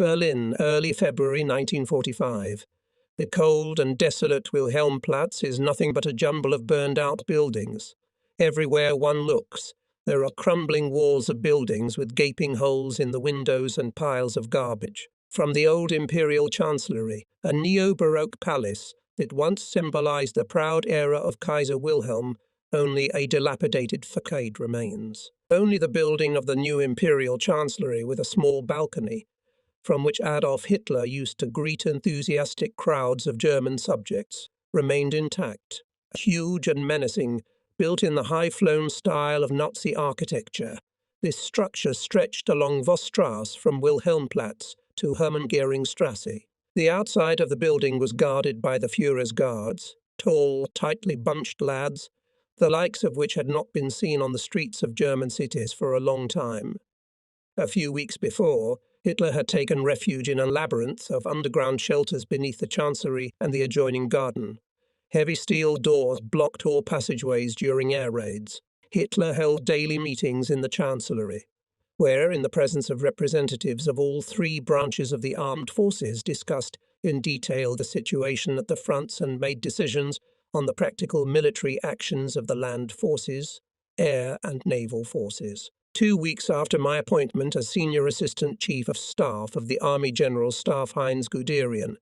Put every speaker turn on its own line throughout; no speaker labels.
Berlin, early February 1945. The cold and desolate Wilhelmplatz is nothing but a jumble of burned-out buildings. Everywhere one looks, there are crumbling walls of buildings with gaping holes in the windows and piles of garbage. From the old imperial chancellery, a neo-Baroque palace that once symbolized the proud era of Kaiser Wilhelm, only a dilapidated facade remains. Only the building of the new imperial chancellery with a small balcony, from which Adolf Hitler used to greet enthusiastic crowds of German subjects, remained intact. Huge and menacing, built in the high-flown style of Nazi architecture, this structure stretched along Vossstrasse from Wilhelmplatz to Hermann-Göring-Strasse. The outside of the building was guarded by the Führer's guards, tall, tightly bunched lads, the likes of which had not been seen on the streets of German cities for a long time. A few weeks before, Hitler had taken refuge in a labyrinth of underground shelters beneath the chancellery and the adjoining garden. Heavy steel doors blocked all passageways during air raids. Hitler held daily meetings in the chancellery, where, in the presence of representatives of all three branches of the armed forces, discussed in detail the situation at the fronts and made decisions on the practical military actions of the land forces, air and naval forces. 2 weeks after my appointment as Senior Assistant Chief of Staff of the Army General Staff Heinz Guderian,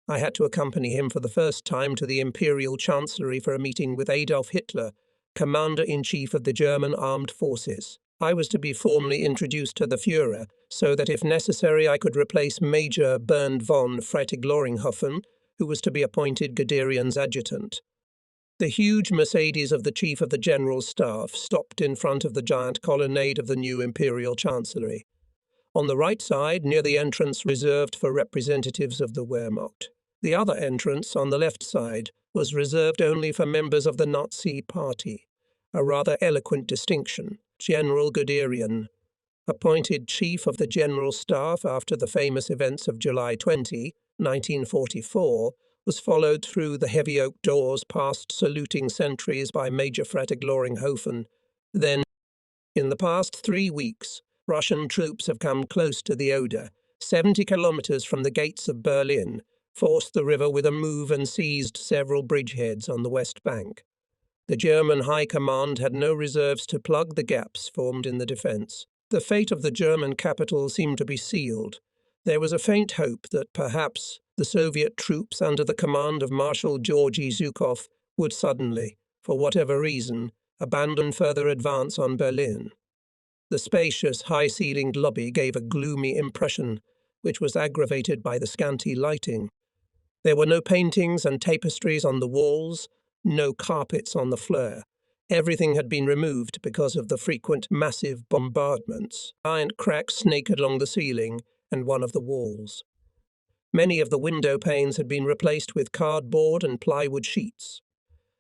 I had to accompany him for the first time to the Imperial Chancellery for a meeting with Adolf Hitler, Commander-in-Chief of the German Armed Forces. I was to be formally introduced to the Führer, so that if necessary I could replace Major Bernd von Freytag-Loringhofen, who was to be appointed Guderian's adjutant. The huge Mercedes of the Chief of the General Staff stopped in front of the giant colonnade of the new Imperial Chancellery, on the right side near the entrance reserved for representatives of the Wehrmacht. The other entrance, on the left side, was reserved only for members of the Nazi Party, a rather eloquent distinction. General Guderian, appointed Chief of the General Staff after the famous events of July 20, 1944, was followed through the heavy oak doors past saluting sentries by Major Freytag-Loringhofen. Then, in the past 3 weeks, Russian troops have come close to the Oder, 70 kilometers from the gates of Berlin, forced the river with a move and seized several bridgeheads on the west bank. The German High Command had no reserves to plug the gaps formed in the defense. The fate of the German capital seemed to be sealed. There was a faint hope that perhaps the Soviet troops under the command of Marshal Georgy Zhukov would suddenly, for whatever reason, abandon further advance on Berlin. The spacious, high-ceilinged lobby gave a gloomy impression, which was aggravated by the scanty lighting. There were no paintings and tapestries on the walls, no carpets on the floor. Everything had been removed because of the frequent massive bombardments. Giant cracks snaked along the ceiling and one of the walls. Many of the window panes had been replaced with cardboard and plywood sheets.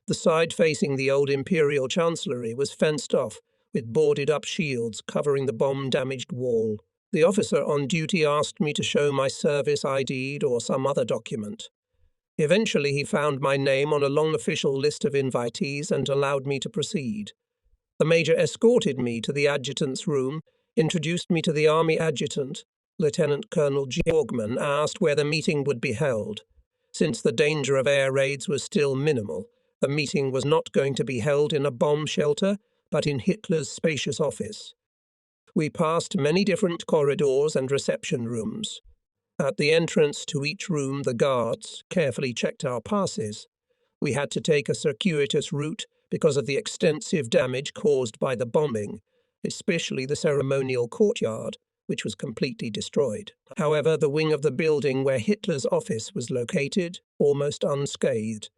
The side facing the old Imperial Chancellery was fenced off with boarded-up shields covering the bomb-damaged wall. The officer on duty asked me to show my service ID or some other document. Eventually he found my name on a long official list of invitees and allowed me to proceed. The major escorted me to the adjutant's room, introduced me to the army adjutant. Lieutenant Colonel Georgman asked where the meeting would be held. Since the danger of air raids was still minimal, the meeting was not going to be held in a bomb shelter, but in Hitler's spacious office. We passed many different corridors and reception rooms. At the entrance to each room, the guards carefully checked our passes. We had to take a circuitous route because of the extensive damage caused by the bombing, especially the ceremonial courtyard, which was completely destroyed. However, the wing of the building where Hitler's office was located, almost unscathed.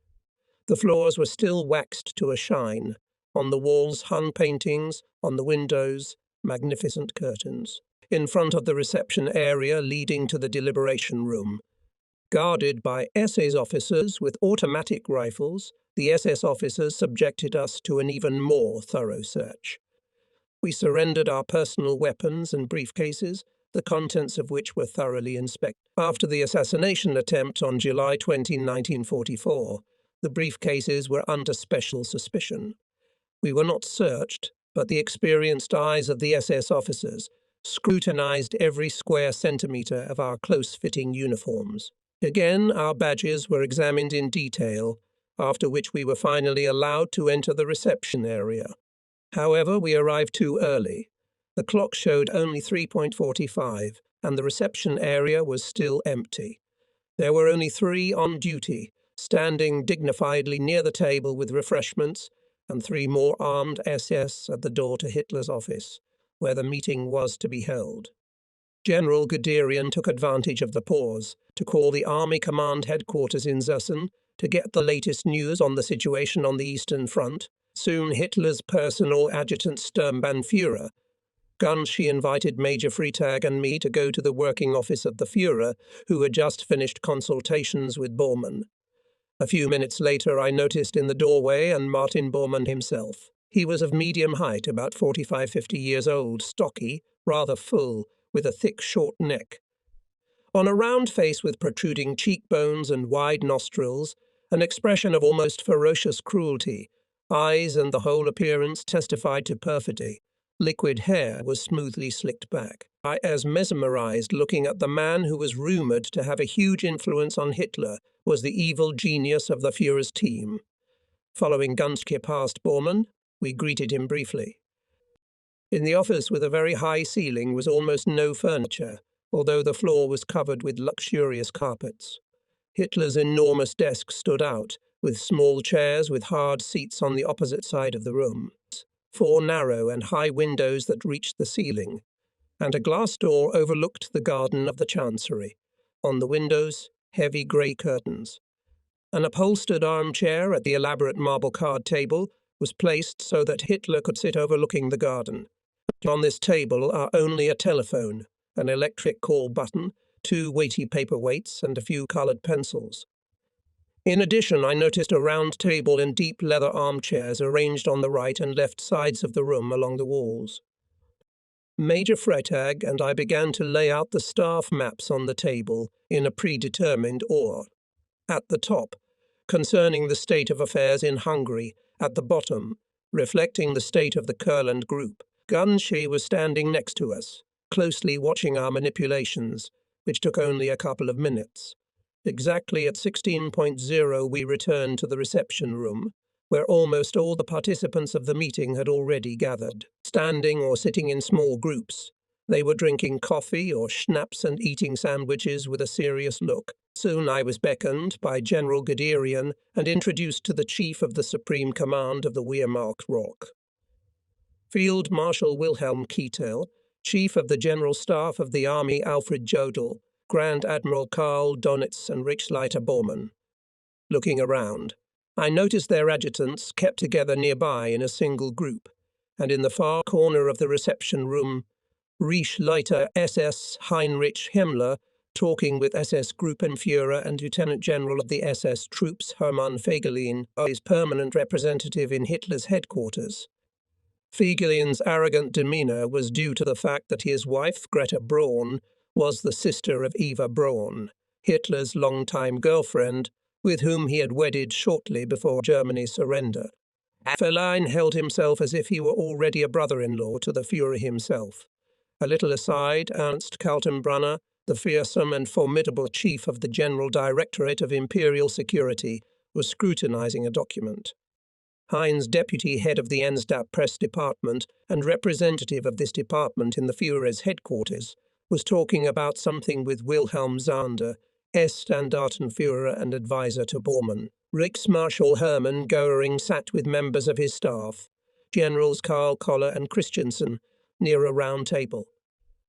The floors were still waxed to a shine. On the walls hung paintings, on the windows, magnificent curtains. In front of the reception area leading to the deliberation room, guarded by SS officers with automatic rifles, the SS officers subjected us to an even more thorough search. We surrendered our personal weapons and briefcases, the contents of which were thoroughly inspected. After the assassination attempt on July 20, 1944, the briefcases were under special suspicion. We were not searched, but the experienced eyes of the SS officers scrutinized every square centimetre of our close-fitting uniforms. Again, our badges were examined in detail, after which we were finally allowed to enter the reception area. However, we arrived too early. The clock showed only 3:45, and the reception area was still empty. There were only 3 on duty, standing dignifiedly near the table with refreshments, and 3 more armed SS at the door to Hitler's office, where the meeting was to be held. General Guderian took advantage of the pause to call the Army Command Headquarters in Zessen to get the latest news on the situation on the Eastern Front. Soon Hitler's personal adjutant Sturmbannführer, Gunsch, invited Major Freitag and me to go to the working office of the Führer, who had just finished consultations with Bormann. A few minutes later I noticed in the doorway and Martin Bormann himself. He was of medium height, about 45-50 years old, stocky, rather full, with a thick, short neck. On a round face with protruding cheekbones and wide nostrils, an expression of almost ferocious cruelty, eyes and the whole appearance testified to perfidy. Liquid hair was smoothly slicked back. I was mesmerized looking at the man who was rumoured to have a huge influence on Hitler, was the evil genius of the Führer's team. Following Gunschke past Bormann, we greeted him briefly. In the office with a very high ceiling was almost no furniture, although the floor was covered with luxurious carpets. Hitler's enormous desk stood out, with small chairs with hard seats on the opposite side of the room, 4 narrow and high windows that reached the ceiling, and a glass door overlooked the garden of the Chancery. On the windows, heavy grey curtains. An upholstered armchair at the elaborate marble card table was placed so that Hitler could sit overlooking the garden. On this table are only a telephone, an electric call button, 2 weighty paperweights, and a few coloured pencils. In addition, I noticed a round table and deep leather armchairs arranged on the right and left sides of the room along the walls. Major Freitag and I began to lay out the staff maps on the table in a predetermined order. At the top, concerning the state of affairs in Hungary; at the bottom, reflecting the state of the Kurland group. Gunsch was standing next to us, closely watching our manipulations, which took only a couple of minutes. Exactly at 16:00 we returned to the reception room, where almost all the participants of the meeting had already gathered, standing or sitting in small groups. They were drinking coffee or schnapps and eating sandwiches with a serious look. Soon I was beckoned by General Guderian and introduced to the Chief of the Supreme Command of the Wehrmacht Rock. Field Marshal Wilhelm Keitel, Chief of the General Staff of the Army Alfred Jodl, Grand Admiral Karl Donitz and Reichsleiter Bormann. Looking around, I noticed their adjutants kept together nearby in a single group, and in the far corner of the reception room, Reichsleiter SS Heinrich Himmler talking with SS Gruppenführer and Lieutenant General of the SS Troops Hermann Fegelein, his permanent representative in Hitler's headquarters. Fegelein's arrogant demeanour was due to the fact that his wife, Greta Braun, was the sister of Eva Braun, Hitler's longtime girlfriend, with whom he had wedded shortly before Germany's surrender. Fegelein held himself as if he were already a brother-in-law to the Führer himself. A little aside, Ernst Kaltenbrunner, the fearsome and formidable chief of the General Directorate of Imperial Security, was scrutinizing a document. Heinz, deputy head of the Enstat press department and representative of this department in the Führer's headquarters, was talking about something with Wilhelm Zander, S-Standartenführer and advisor to Bormann. Reichsmarschall Hermann Göring sat with members of his staff, Generals Karl Koller and Christiansen, near a round table.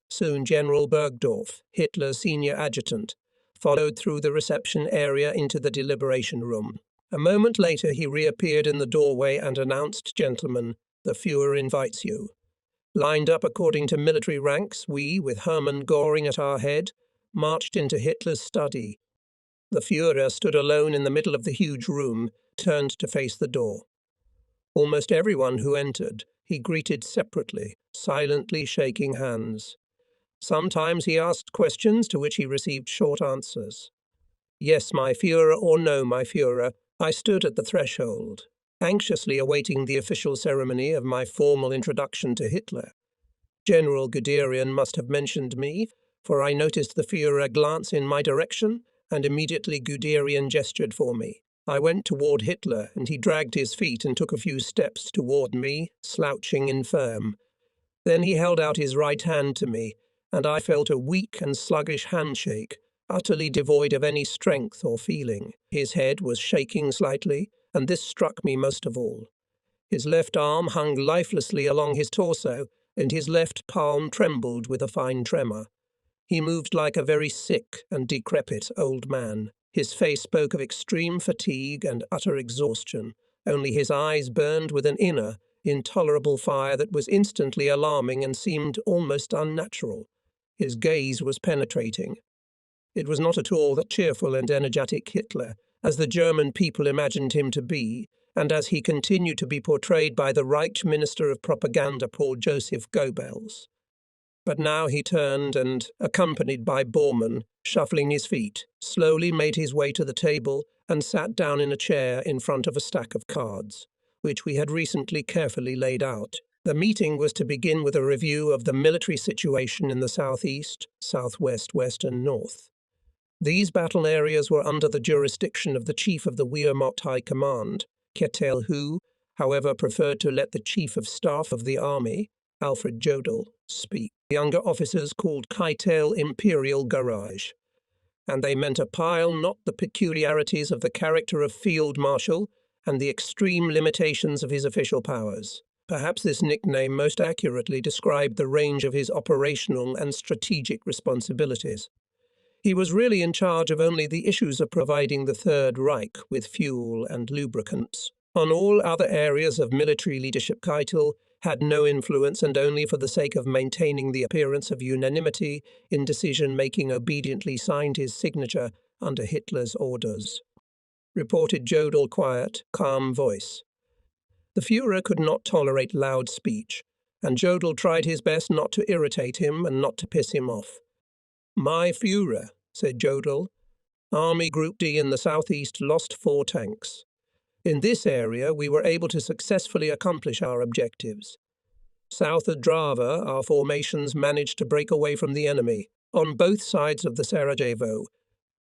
Soon General Bergdorf, Hitler's senior adjutant, followed through the reception area into the deliberation room. A moment later he reappeared in the doorway and announced, "Gentlemen, the Führer invites you." Lined up according to military ranks, we, with Hermann Göring at our head, marched into Hitler's study. The Führer stood alone in the middle of the huge room, turned to face the door. Almost everyone who entered he greeted separately, silently shaking hands. Sometimes he asked questions to which he received short answers. Yes, my Führer, or no, my Führer, I stood at the threshold, anxiously awaiting the official ceremony of my formal introduction to Hitler. General Guderian must have mentioned me, for I noticed the Führer glance in my direction, and immediately Guderian gestured for me. I went toward Hitler, and he dragged his feet and took a few steps toward me, slouching infirm. Then he held out his right hand to me, and I felt a weak and sluggish handshake, utterly devoid of any strength or feeling. His head was shaking slightly, and this struck me most of all. His left arm hung lifelessly along his torso, and his left palm trembled with a fine tremor. He moved like a very sick and decrepit old man. His face spoke of extreme fatigue and utter exhaustion. Only his eyes burned with an inner, intolerable fire that was instantly alarming and seemed almost unnatural. His gaze was penetrating. It was not at all the cheerful and energetic Hitler, as the German people imagined him to be, and as he continued to be portrayed by the Reich Minister of Propaganda, Paul Joseph Goebbels. But now he turned and, accompanied by Bormann, shuffling his feet, slowly made his way to the table and sat down in a chair in front of a stack of cards, which we had recently carefully laid out. The meeting was to begin with a review of the military situation in the southeast, southwest, west, and north. These battle areas were under the jurisdiction of the Chief of the Wehrmacht High Command, Kettel, who, however, preferred to let the Chief of Staff of the Army, Alfred Jodl, speak. The younger officers called Keitel Imperial Garage, and they meant a pile not the peculiarities of the character of Field Marshal and the extreme limitations of his official powers. Perhaps this nickname most accurately described the range of his operational and strategic responsibilities. He was really in charge of only the issues of providing the Third Reich with fuel and lubricants. On all other areas of military leadership, Keitel had no influence and only for the sake of maintaining the appearance of unanimity in decision-making obediently signed his signature under Hitler's orders. Reported Jodl quiet, calm voice. The Führer could not tolerate loud speech, and Jodl tried his best not to irritate him and not to piss him off. My Führer, said Jodl, Army Group D in the southeast lost 4 tanks. In this area, we were able to successfully accomplish our objectives. South of Drava, our formations managed to break away from the enemy. On both sides of the Sarajevo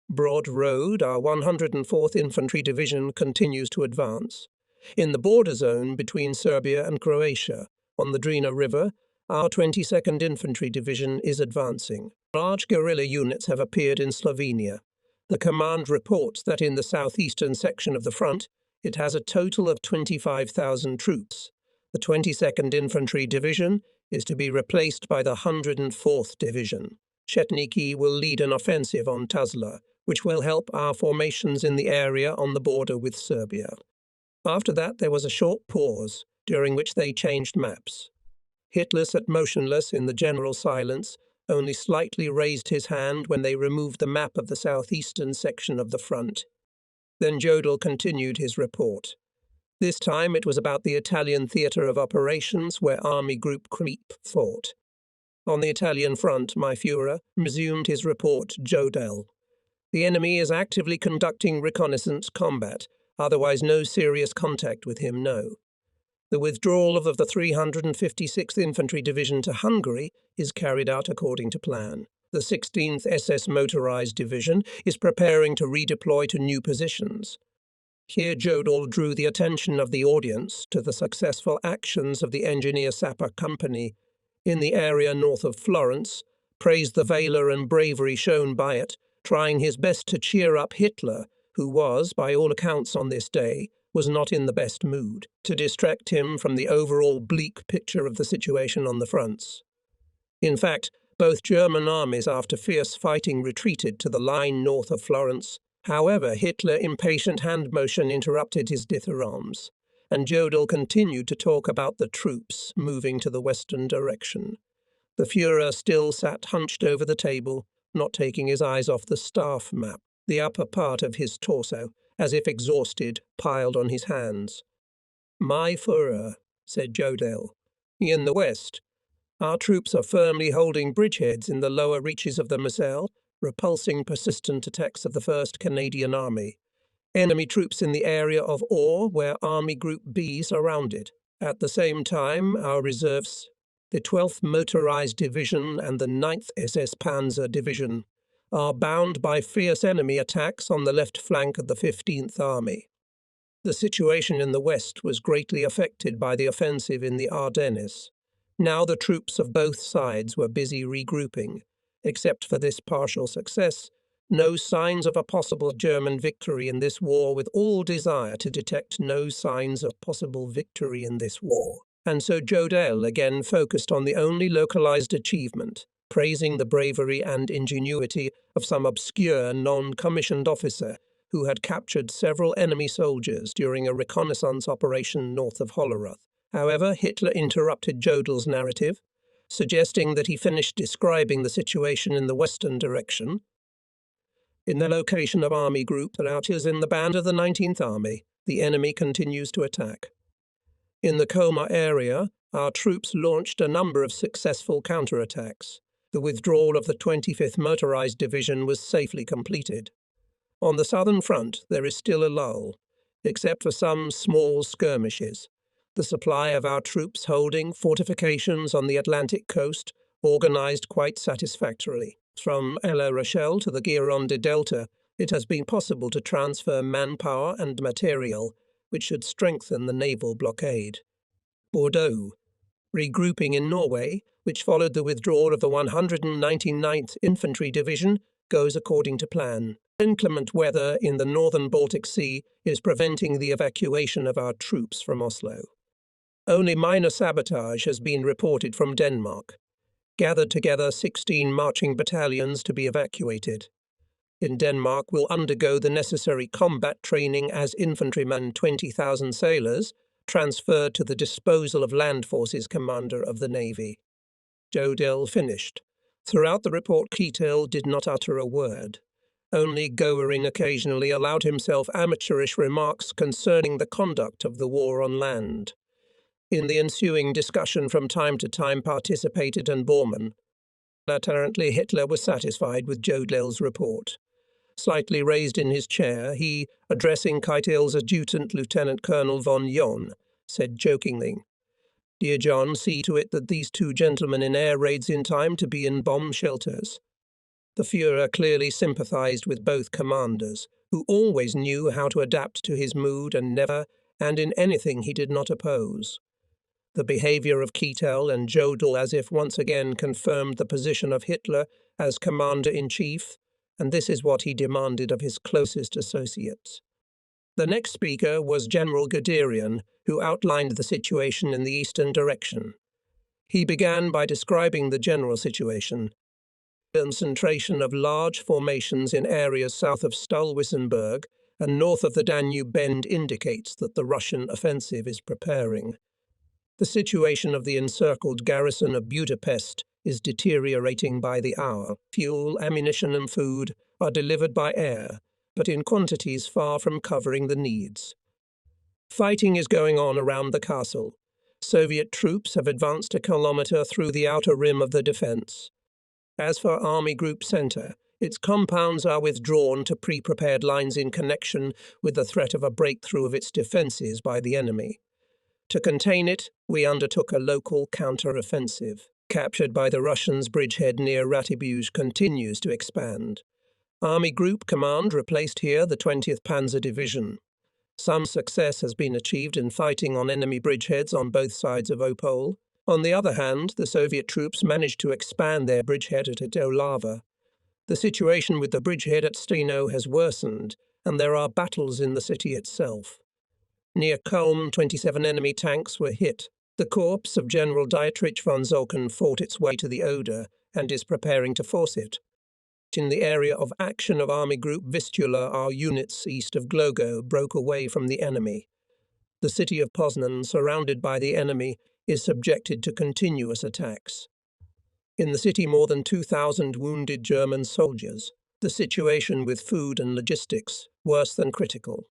Broad Road, our 104th Infantry Division continues to advance. In the border zone between Serbia and Croatia, on the Drina River, our 22nd Infantry Division is advancing. Large guerrilla units have appeared in Slovenia. The command reports that in the southeastern section of the front, it has a total of 25,000 troops. The 22nd Infantry Division is to be replaced by the 104th Division. Chetniki will lead an offensive on Tuzla, which will help our formations in the area on the border with Serbia. After that, there was a short pause, during which they changed maps. Hitler sat motionless in the general silence, only slightly raised his hand when they removed the map of the southeastern section of the front. Then Jodl continued his report. This time it was about the Italian theatre of operations where Army Group Creep fought. On the Italian front, my Führer resumed his report, Jodl. The enemy is actively conducting reconnaissance combat, otherwise no serious contact with him, no. The withdrawal of the 356th Infantry Division to Hungary is carried out according to plan. The 16th SS Motorized Division is preparing to redeploy to new positions. Here Jodl drew the attention of the audience to the successful actions of the Engineer Sapper Company in the area north of Florence, praised the valor and bravery shown by it, trying his best to cheer up Hitler, who was, by all accounts on this day, was not in the best mood, to distract him from the overall bleak picture of the situation on the fronts. In fact, both German armies after fierce fighting retreated to the line north of Florence. However, Hitler's impatient hand motion interrupted his dithyrambs, and Jodl continued to talk about the troops moving to the western direction. The Führer still sat hunched over the table, not taking his eyes off the staff map, the upper part of his torso, as if exhausted, piled on his hands. My Führer, said Jodl, in the west, our troops are firmly holding bridgeheads in the lower reaches of the Moselle, repulsing persistent attacks of the 1st Canadian Army. Enemy troops in the area of Orr, where Army Group B surrounded. At the same time, our reserves, the 12th Motorized Division and the 9th SS Panzer Division, are bound by fierce enemy attacks on the left flank of the 15th Army. The situation in the west was greatly affected by the offensive in the Ardennes. Now the troops of both sides were busy regrouping. Except for this partial success, no signs of a possible German victory in this war, with all desire to detect no signs of possible victory in this war. And so Jodl again focused on the only localized achievement, praising the bravery and ingenuity of some obscure non-commissioned officer who had captured several enemy soldiers during a reconnaissance operation north of Hollerith. However, Hitler interrupted Jodl's narrative, suggesting that he finished describing the situation in the western direction. In the location of Army Group that is in the band of the 19th Army, the enemy continues to attack. In the Colmar area, our troops launched a number of successful counterattacks. The withdrawal of the 25th Motorized Division was safely completed. On the southern front, there is still a lull, except for some small skirmishes. The supply of our troops holding fortifications on the Atlantic coast organized quite satisfactorily. From La Rochelle to the Gironde Delta, it has been possible to transfer manpower and material, which should strengthen the naval blockade. Bordeaux. Regrouping in Norway, which followed the withdrawal of the 199th Infantry Division, goes according to plan. Inclement weather in the northern Baltic Sea is preventing the evacuation of our troops from Oslo. Only minor sabotage has been reported from Denmark. Gathered together 16 marching battalions to be evacuated. In Denmark will undergo the necessary combat training as infantrymen 20,000 sailors, transferred to the disposal of Land Forces Commander of the Navy. Jodl finished. Throughout the report, Keitel did not utter a word. Only Goering occasionally allowed himself amateurish remarks concerning the conduct of the war on land. In the ensuing discussion from time to time participated and Bormann. Apparently Hitler was satisfied with Jodl's report. Slightly raised in his chair, he, addressing Keitel's adjutant Lieutenant Colonel von Jon, said jokingly, "Dear John, see to it that these two gentlemen in air raids in time to be in bomb shelters." The Führer clearly sympathized with both commanders, who always knew how to adapt to his mood and never, and in anything he did not oppose. The behavior of Keitel and Jodl as if once again confirmed the position of Hitler as commander-in-chief, and this is what he demanded of his closest associates. The next speaker was General Guderian, who outlined the situation in the eastern direction. He began by describing the general situation. Concentration of large formations in areas south of Stull-Wissenberg and north of the Danube Bend indicates that the Russian offensive is preparing. The situation of the encircled garrison of Budapest is deteriorating by the hour. Fuel, ammunition and food are delivered by air, but in quantities far from covering the needs. Fighting is going on around the castle. Soviet troops have advanced a kilometre through the outer rim of the defence. As for Army Group Centre, its compounds are withdrawn to pre-prepared lines in connection with the threat of a breakthrough of its defences by the enemy. To contain it, we undertook a local counter-offensive. Captured by the Russians, bridgehead near Ratibuge continues to expand. Army Group Command replaced here the 20th Panzer Division. Some success has been achieved in fighting on enemy bridgeheads on both sides of Opole. On the other hand, the Soviet troops managed to expand their bridgehead at Olava. The situation with the bridgehead at Steno has worsened, and there are battles in the city itself. Near Kulm, 27 enemy tanks were hit. The corps of General Dietrich von Zolken fought its way to the Oder and is preparing to force it. In the area of action of Army Group Vistula, our units east of Glogo broke away from the enemy. The city of Poznan, surrounded by the enemy, is subjected to continuous attacks. In the city, more than 2,000 wounded German soldiers. The situation with food and logistics worse than critical.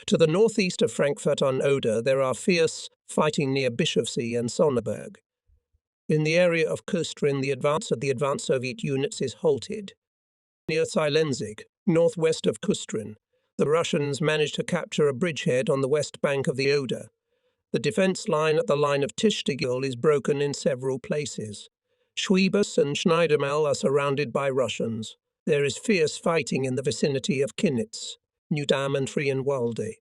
To the northeast of Frankfurt on Oder, there are fierce fighting near Bischofsee and Sonneberg. In the area of Kustrin, the advance of the advanced Soviet units is halted. Near Silenzig, northwest of Kustrin, the Russians managed to capture a bridgehead on the west bank of the Oder. The defence line at the line of Tischtegel is broken in several places. Schwiebus and Schneidermel are surrounded by Russians. There is fierce fighting in the vicinity of Kinnitz, Newdam and Frienwalde.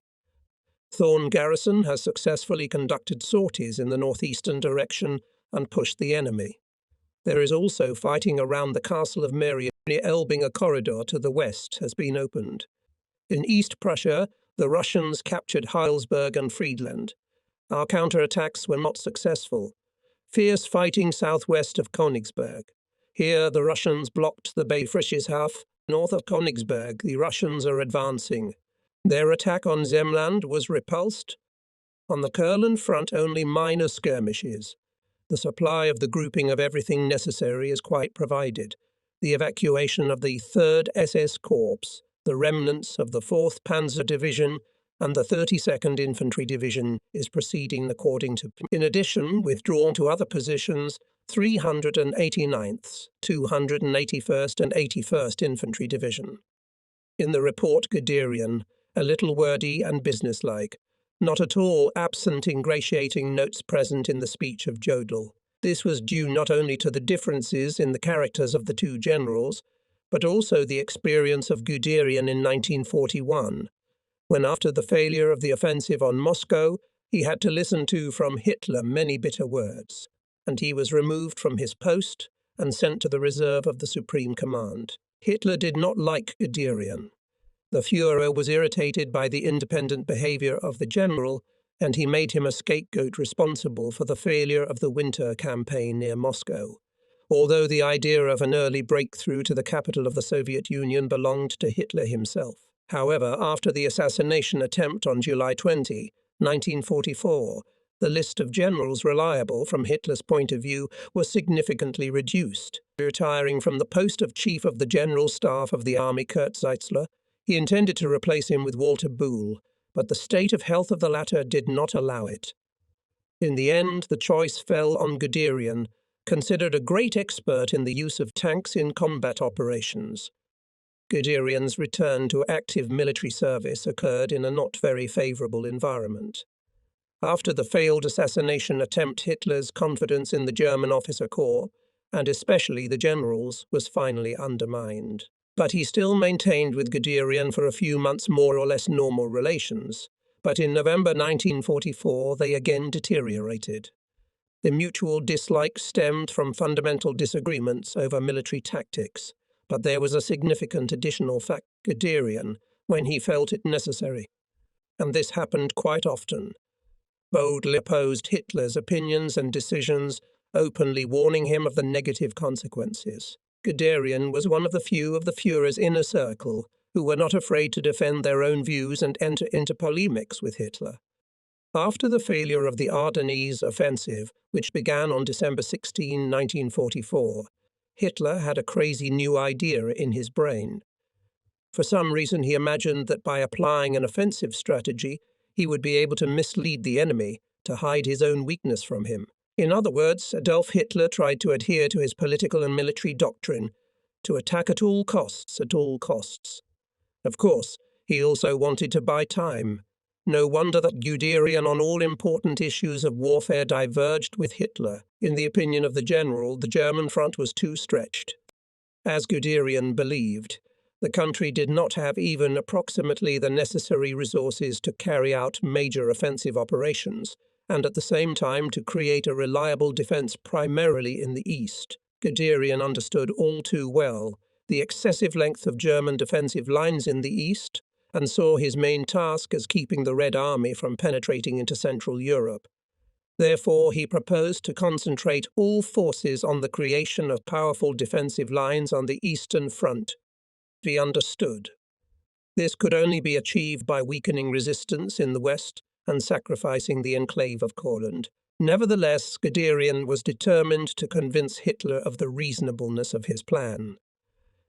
Thorn Garrison has successfully conducted sorties in the northeastern direction and pushed the enemy. There is also fighting around the castle of Merian. Near Elbing, a corridor to the west has been opened. In East Prussia, the Russians captured Heilsberg and Friedland. Our counterattacks were not successful. Fierce fighting southwest of Königsberg. Here the Russians blocked the Bay Frischeshafen. North of Königsberg, the Russians are advancing. Their attack on Zemland was repulsed. On the Kurland front, only minor skirmishes. The supply of the grouping of everything necessary is quite provided. The evacuation of the 3rd SS Corps, the remnants of the 4th Panzer Division, and the 32nd Infantry Division is proceeding according to plan. In addition, withdrawn to other positions, 389th, 281st and 81st Infantry Division. In the report Guderian, a little wordy and businesslike, not at all absent ingratiating notes present in the speech of Jodl. This was due not only to the differences in the characters of the two generals, but also the experience of Guderian in 1941, when after the failure of the offensive on Moscow, he had to listen to from Hitler many bitter words, and he was removed from his post and sent to the reserve of the Supreme Command. Hitler did not like Guderian. The Führer was irritated by the independent behavior of the general, and he made him a scapegoat responsible for the failure of the winter campaign near Moscow, although the idea of an early breakthrough to the capital of the Soviet Union belonged to Hitler himself. However, after the assassination attempt on July 20, 1944, the list of generals reliable from Hitler's point of view was significantly reduced. Retiring from the post of Chief of the General Staff of the Army Kurt Zeitzler, he intended to replace him with Walter Buhl, but the state of health of the latter did not allow it. In the end, the choice fell on Guderian, considered a great expert in the use of tanks in combat operations. Guderian's return to active military service occurred in a not very favourable environment. After the failed assassination attempt, Hitler's confidence in the German officer corps, and especially the generals, was finally undermined. But he still maintained with Guderian for a few months more or less normal relations, but in November 1944 they again deteriorated. The mutual dislike stemmed from fundamental disagreements over military tactics, but there was a significant additional factor: Guderian, when he felt it necessary. And this happened quite often. Boldly opposed Hitler's opinions and decisions, openly warning him of the negative consequences. Guderian was one of the few of the Führer's inner circle who were not afraid to defend their own views and enter into polemics with Hitler. After the failure of the Ardennes offensive, which began on December 16, 1944, Hitler had a crazy new idea in his brain. For some reason he imagined that by applying an offensive strategy, he would be able to mislead the enemy to hide his own weakness from him. In other words, Adolf Hitler tried to adhere to his political and military doctrine, to attack at all costs, at all costs. Of course, he also wanted to buy time. No wonder that Guderian on all important issues of warfare diverged with Hitler. In the opinion of the general, the German front was too stretched. As Guderian believed, the country did not have even approximately the necessary resources to carry out major offensive operations, and at the same time to create a reliable defense primarily in the east. Guderian understood all too well the excessive length of German defensive lines in the east, and saw his main task as keeping the Red Army from penetrating into Central Europe. Therefore, he proposed to concentrate all forces on the creation of powerful defensive lines on the Eastern Front. He understood. This could only be achieved by weakening resistance in the west and sacrificing the enclave of Courland. Nevertheless, Guderian was determined to convince Hitler of the reasonableness of his plan.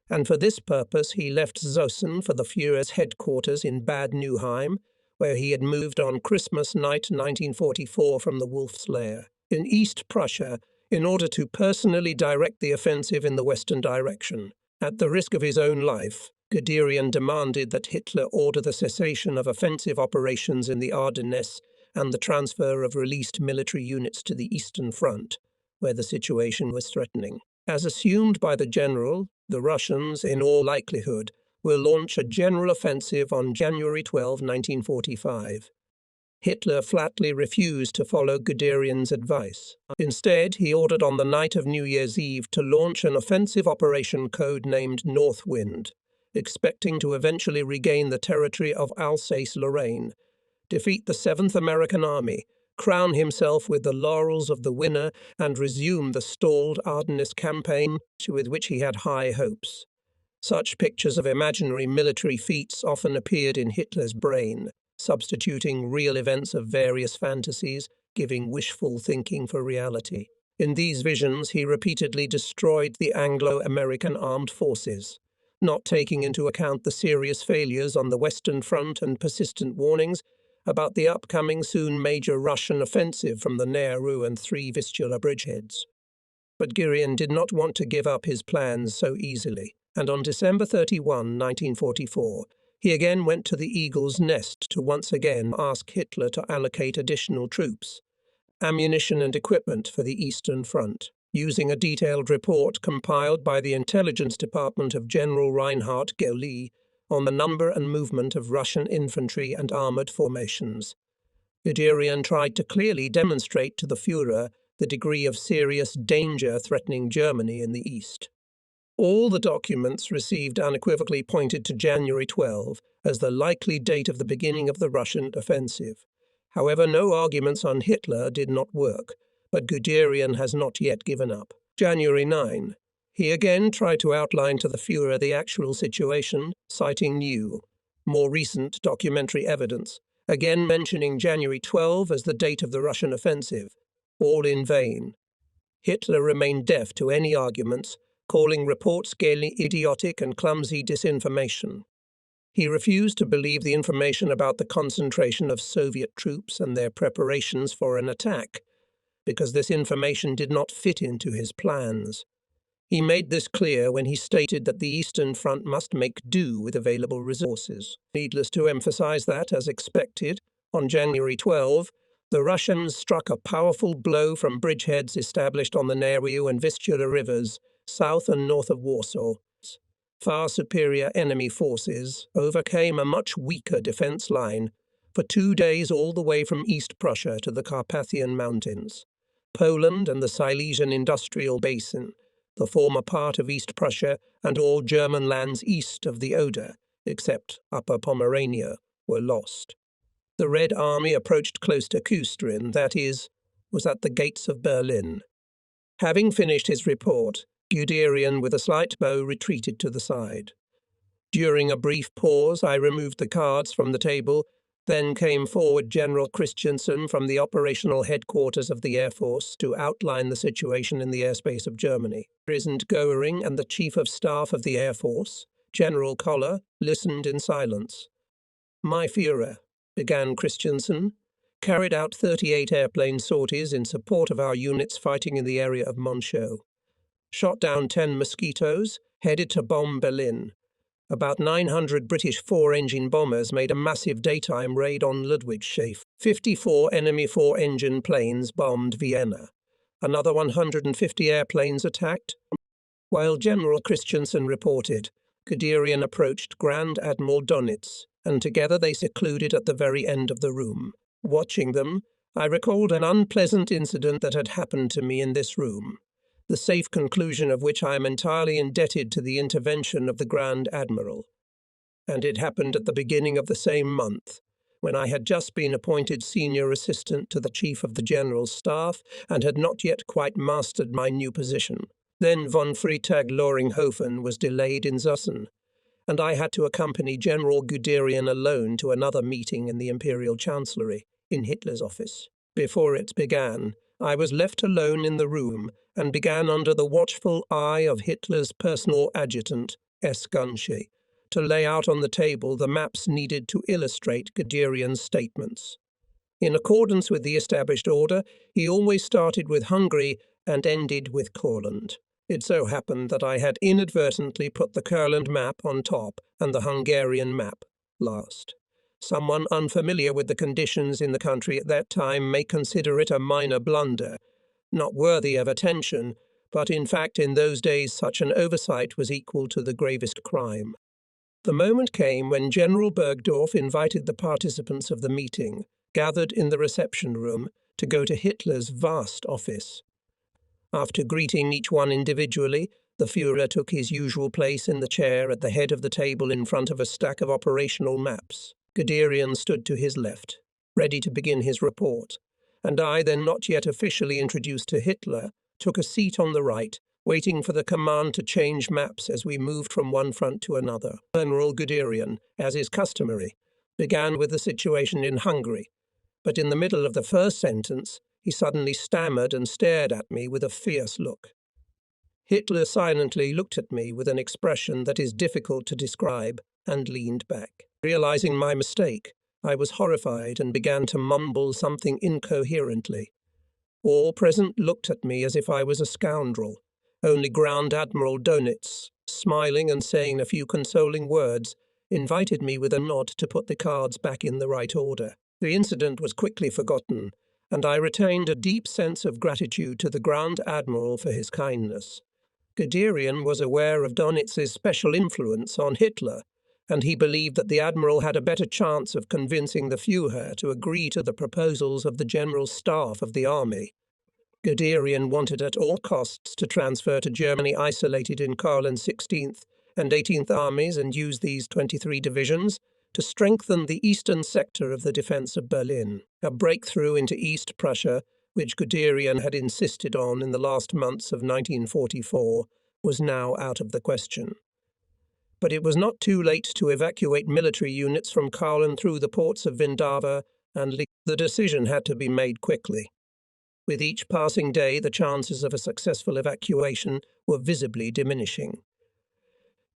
And for this purpose he left Zossen for the Führer's headquarters in Bad Nauheim, where he had moved on Christmas night 1944 from the Wolf's Lair, in East Prussia, in order to personally direct the offensive in the western direction. At the risk of his own life, Guderian demanded that Hitler order the cessation of offensive operations in the Ardennes and the transfer of released military units to the Eastern Front, where the situation was threatening. As assumed by the general, the Russians, in all likelihood, will launch a general offensive on January 12, 1945. Hitler flatly refused to follow Guderian's advice. Instead, he ordered on the night of New Year's Eve to launch an offensive operation code-named North Wind, expecting to eventually regain the territory of Alsace-Lorraine, defeat the 7th American Army, crown himself with the laurels of the winner, and resume the stalled Ardennes campaign with which he had high hopes. Such pictures of imaginary military feats often appeared in Hitler's brain, substituting real events of various fantasies, giving wishful thinking for reality. In these visions, he repeatedly destroyed the Anglo-American armed forces, not taking into account the serious failures on the Western Front and persistent warnings about the upcoming soon major Russian offensive from the Nauru and three Vistula bridgeheads. But Guderian did not want to give up his plans so easily, and on December 31, 1944, he again went to the Eagle's Nest to once again ask Hitler to allocate additional troops, ammunition and equipment for the Eastern Front, using a detailed report compiled by the Intelligence Department of General Reinhard Geulee on the number and movement of Russian infantry and armoured formations. Guderian tried to clearly demonstrate to the Führer the degree of serious danger threatening Germany in the East. All the documents received unequivocally pointed to January 12 as the likely date of the beginning of the Russian offensive. However, no arguments on Hitler did not work, but Guderian has not yet given up. January 9. He again tried to outline to the Führer the actual situation, citing new, more recent documentary evidence, again mentioning January 12 as the date of the Russian offensive. All in vain. Hitler remained deaf to any arguments, calling reports gaily idiotic and clumsy disinformation. He refused to believe the information about the concentration of Soviet troops and their preparations for an attack, because this information did not fit into his plans. He made this clear when he stated that the Eastern Front must make do with available resources. Needless to emphasize that, as expected, on January 12, the Russians struck a powerful blow from bridgeheads established on the Narew and Vistula rivers, south and north of Warsaw. Far superior enemy forces overcame a much weaker defense line for 2 days all the way from East Prussia to the Carpathian Mountains. Poland and the Silesian Industrial Basin, the former part of East Prussia, and all German lands east of the Oder, except Upper Pomerania, were lost. The Red Army approached close to Kustrin, that is, was at the gates of Berlin. Having finished his report, Guderian with a slight bow retreated to the side. During a brief pause, I removed the cards from the table. Then came forward General Christiansen from the operational headquarters of the Air Force to outline the situation in the airspace of Germany. President Goering and the Chief of Staff of the Air Force, General Koller, listened in silence. "My Führer," began Christiansen, "carried out 38 airplane sorties in support of our units fighting in the area of Monschau. Shot down 10 Mosquitoes, headed to bomb Berlin. About 900 British 4-engine bombers made a massive daytime raid on Ludwigshafen. 54 enemy 4-engine planes bombed Vienna. Another 150 airplanes attacked." While General Christiansen reported, Guderian approached Grand Admiral Dönitz, and together they secluded at the very end of the room. Watching them, I recalled an unpleasant incident that had happened to me in this room, the safe conclusion of which I am entirely indebted to the intervention of the Grand Admiral. And it happened at the beginning of the same month, when I had just been appointed senior assistant to the Chief of the General Staff and had not yet quite mastered my new position. Then von Freytag-Loringhofen was delayed in Zussen, and I had to accompany General Guderian alone to another meeting in the Imperial Chancellery, in Hitler's office. Before it began, I was left alone in the room and began under the watchful eye of Hitler's personal adjutant, S. Gunsche, to lay out on the table the maps needed to illustrate Guderian's statements. In accordance with the established order, he always started with Hungary and ended with Courland. It so happened that I had inadvertently put the Courland map on top and the Hungarian map last. Someone unfamiliar with the conditions in the country at that time may consider it a minor blunder, not worthy of attention, but in fact in those days such an oversight was equal to the gravest crime. The moment came when General Bergdorf invited the participants of the meeting, gathered in the reception room, to go to Hitler's vast office. After greeting each one individually, the Führer took his usual place in the chair at the head of the table in front of a stack of operational maps. Guderian stood to his left, ready to begin his report, and I, then not yet officially introduced to Hitler, took a seat on the right, waiting for the command to change maps as we moved from one front to another. General Guderian, as is customary, began with the situation in Hungary, but in the middle of the first sentence, he suddenly stammered and stared at me with a fierce look. Hitler silently looked at me with an expression that is difficult to describe and leaned back. Realizing my mistake, I was horrified and began to mumble something incoherently. All present looked at me as if I was a scoundrel. Only Ground Admiral Dönitz, smiling and saying a few consoling words, invited me with a nod to put the cards back in the right order. The incident was quickly forgotten, and I retained a deep sense of gratitude to the Grand Admiral for his kindness. Guderian was aware of Dönitz's special influence on Hitler, and he believed that the Admiral had a better chance of convincing the Führer to agree to the proposals of the General Staff of the Army. Guderian wanted at all costs to transfer to Germany isolated in Courland's 16th and 18th Armies and use these 23 divisions to strengthen the eastern sector of the defence of Berlin. A breakthrough into East Prussia, which Guderian had insisted on in the last months of 1944, was now out of the question. But it was not too late to evacuate military units from Courland through the ports of Vindava and Lee. The decision had to be made quickly. With each passing day, the chances of a successful evacuation were visibly diminishing.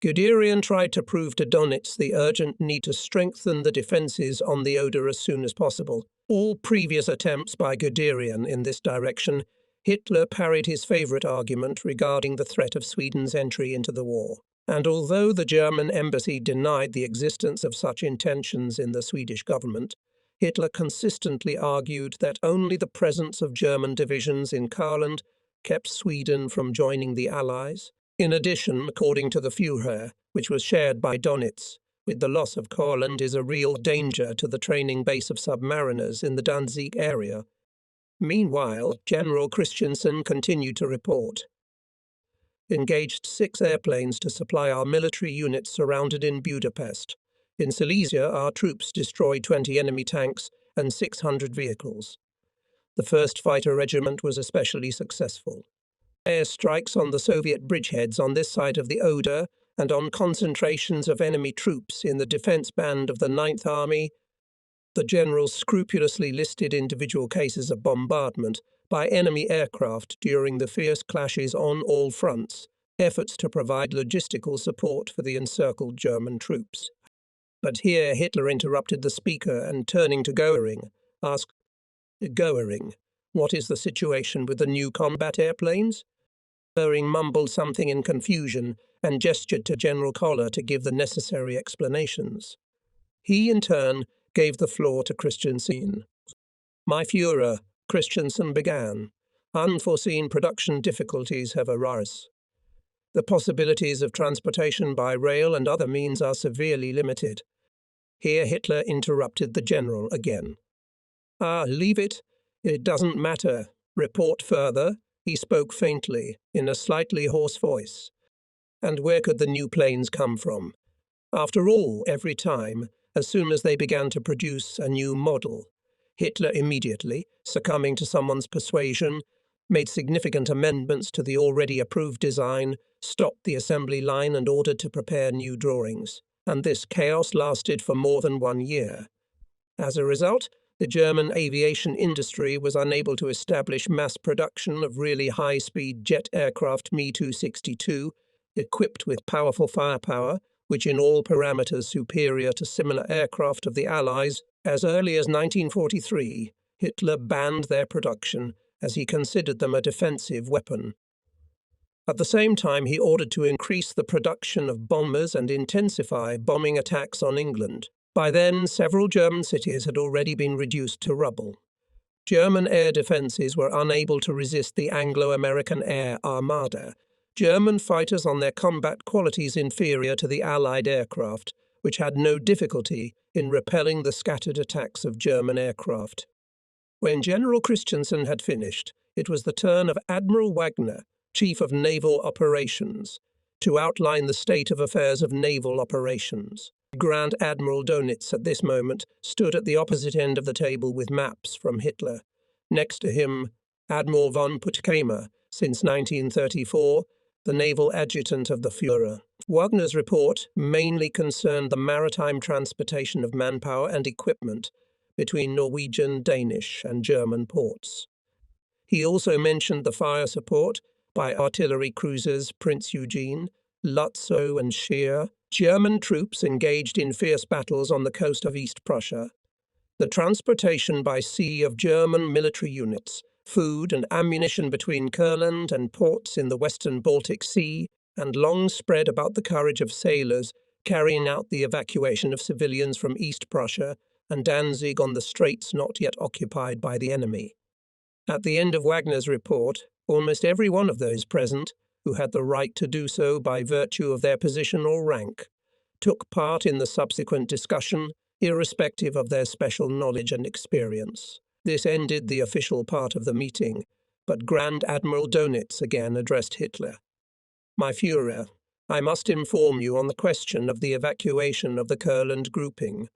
Guderian tried to prove to Dönitz the urgent need to strengthen the defences on the Oder as soon as possible. All previous attempts by Guderian in this direction, Hitler parried his favourite argument regarding the threat of Sweden's entry into the war. And although the German embassy denied the existence of such intentions in the Swedish government, Hitler consistently argued that only the presence of German divisions in Courland kept Sweden from joining the Allies. In addition, according to the Führer, which was shared by Dönitz, with the loss of Courland is a real danger to the training base of submariners in the Danzig area. Meanwhile, General Christensen continued to report. Engaged 6 airplanes to supply our military units surrounded in Budapest. In Silesia, our troops destroyed 20 enemy tanks and 600 vehicles. The 1st Fighter Regiment was especially successful. Airstrikes on the Soviet bridgeheads on this side of the Oder and on concentrations of enemy troops in the defence band of the 9th Army. The general scrupulously listed individual cases of bombardment by enemy aircraft during the fierce clashes on all fronts, efforts to provide logistical support for the encircled German troops. But here Hitler interrupted the speaker and, turning to Göring, asked, "Göring, what is the situation with the new combat airplanes?" Göring mumbled something in confusion and gestured to General Koller to give the necessary explanations. He, in turn, gave the floor to Christensen. "My Führer," Christensen began, "unforeseen production difficulties have arisen. The possibilities of transportation by rail and other means are severely limited." Here Hitler interrupted the general again. "Leave it. It doesn't matter. Report further." He spoke faintly, in a slightly hoarse voice. And where could the new planes come from? After all, every time, as soon as they began to produce a new model, Hitler immediately, succumbing to someone's persuasion, made significant amendments to the already approved design, stopped the assembly line and ordered to prepare new drawings. And this chaos lasted for more than 1 year. As a result, the German aviation industry was unable to establish mass production of really high-speed jet aircraft Me-262, equipped with powerful firepower, which in all parameters superior to similar aircraft of the Allies. As early as 1943, Hitler banned their production, as he considered them a defensive weapon. At the same time, he ordered to increase the production of bombers and intensify bombing attacks on England. By then, several German cities had already been reduced to rubble. German air defences were unable to resist the Anglo-American air armada, German fighters on their combat qualities inferior to the Allied aircraft, which had no difficulty in repelling the scattered attacks of German aircraft. When General Christensen had finished, it was the turn of Admiral Wagner, Chief of Naval Operations, to outline the state of affairs of naval operations. Grand Admiral Dönitz at this moment stood at the opposite end of the table with maps from Hitler. Next to him, Admiral von Puttkamer, since 1934, the naval adjutant of the Führer. Wagner's report mainly concerned the maritime transportation of manpower and equipment between Norwegian, Danish, and German ports. He also mentioned the fire support by artillery cruisers Prince Eugene, Lutzow, and Scheer, German troops engaged in fierce battles on the coast of East Prussia, the transportation by sea of German military units, food and ammunition between Kurland and ports in the western Baltic Sea, and long spread about the courage of sailors carrying out the evacuation of civilians from East Prussia and Danzig on the straits not yet occupied by the enemy. At the end of Wagner's report, almost every one of those present, who had the right to do so by virtue of their position or rank, took part in the subsequent discussion, irrespective of their special knowledge and experience. This ended the official part of the meeting, but Grand Admiral Dönitz again addressed Hitler. "My Führer, I must inform you on the question of the evacuation of the Kurland grouping.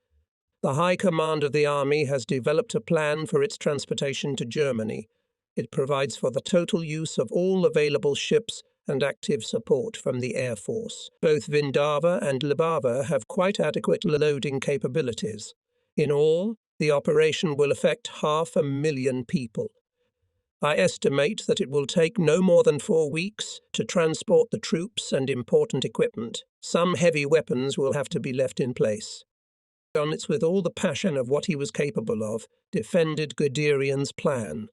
The High Command of the Army has developed a plan for its transportation to Germany. It provides for the total use of all available ships and active support from the Air Force. Both Vindava and Libava have quite adequate loading capabilities. In all, the operation will affect 500,000 people. I estimate that it will take no more than 4 weeks to transport the troops and important equipment. Some heavy weapons will have to be left in place." Dönitz, with all the passion of what he was capable of, defended Guderian's plan.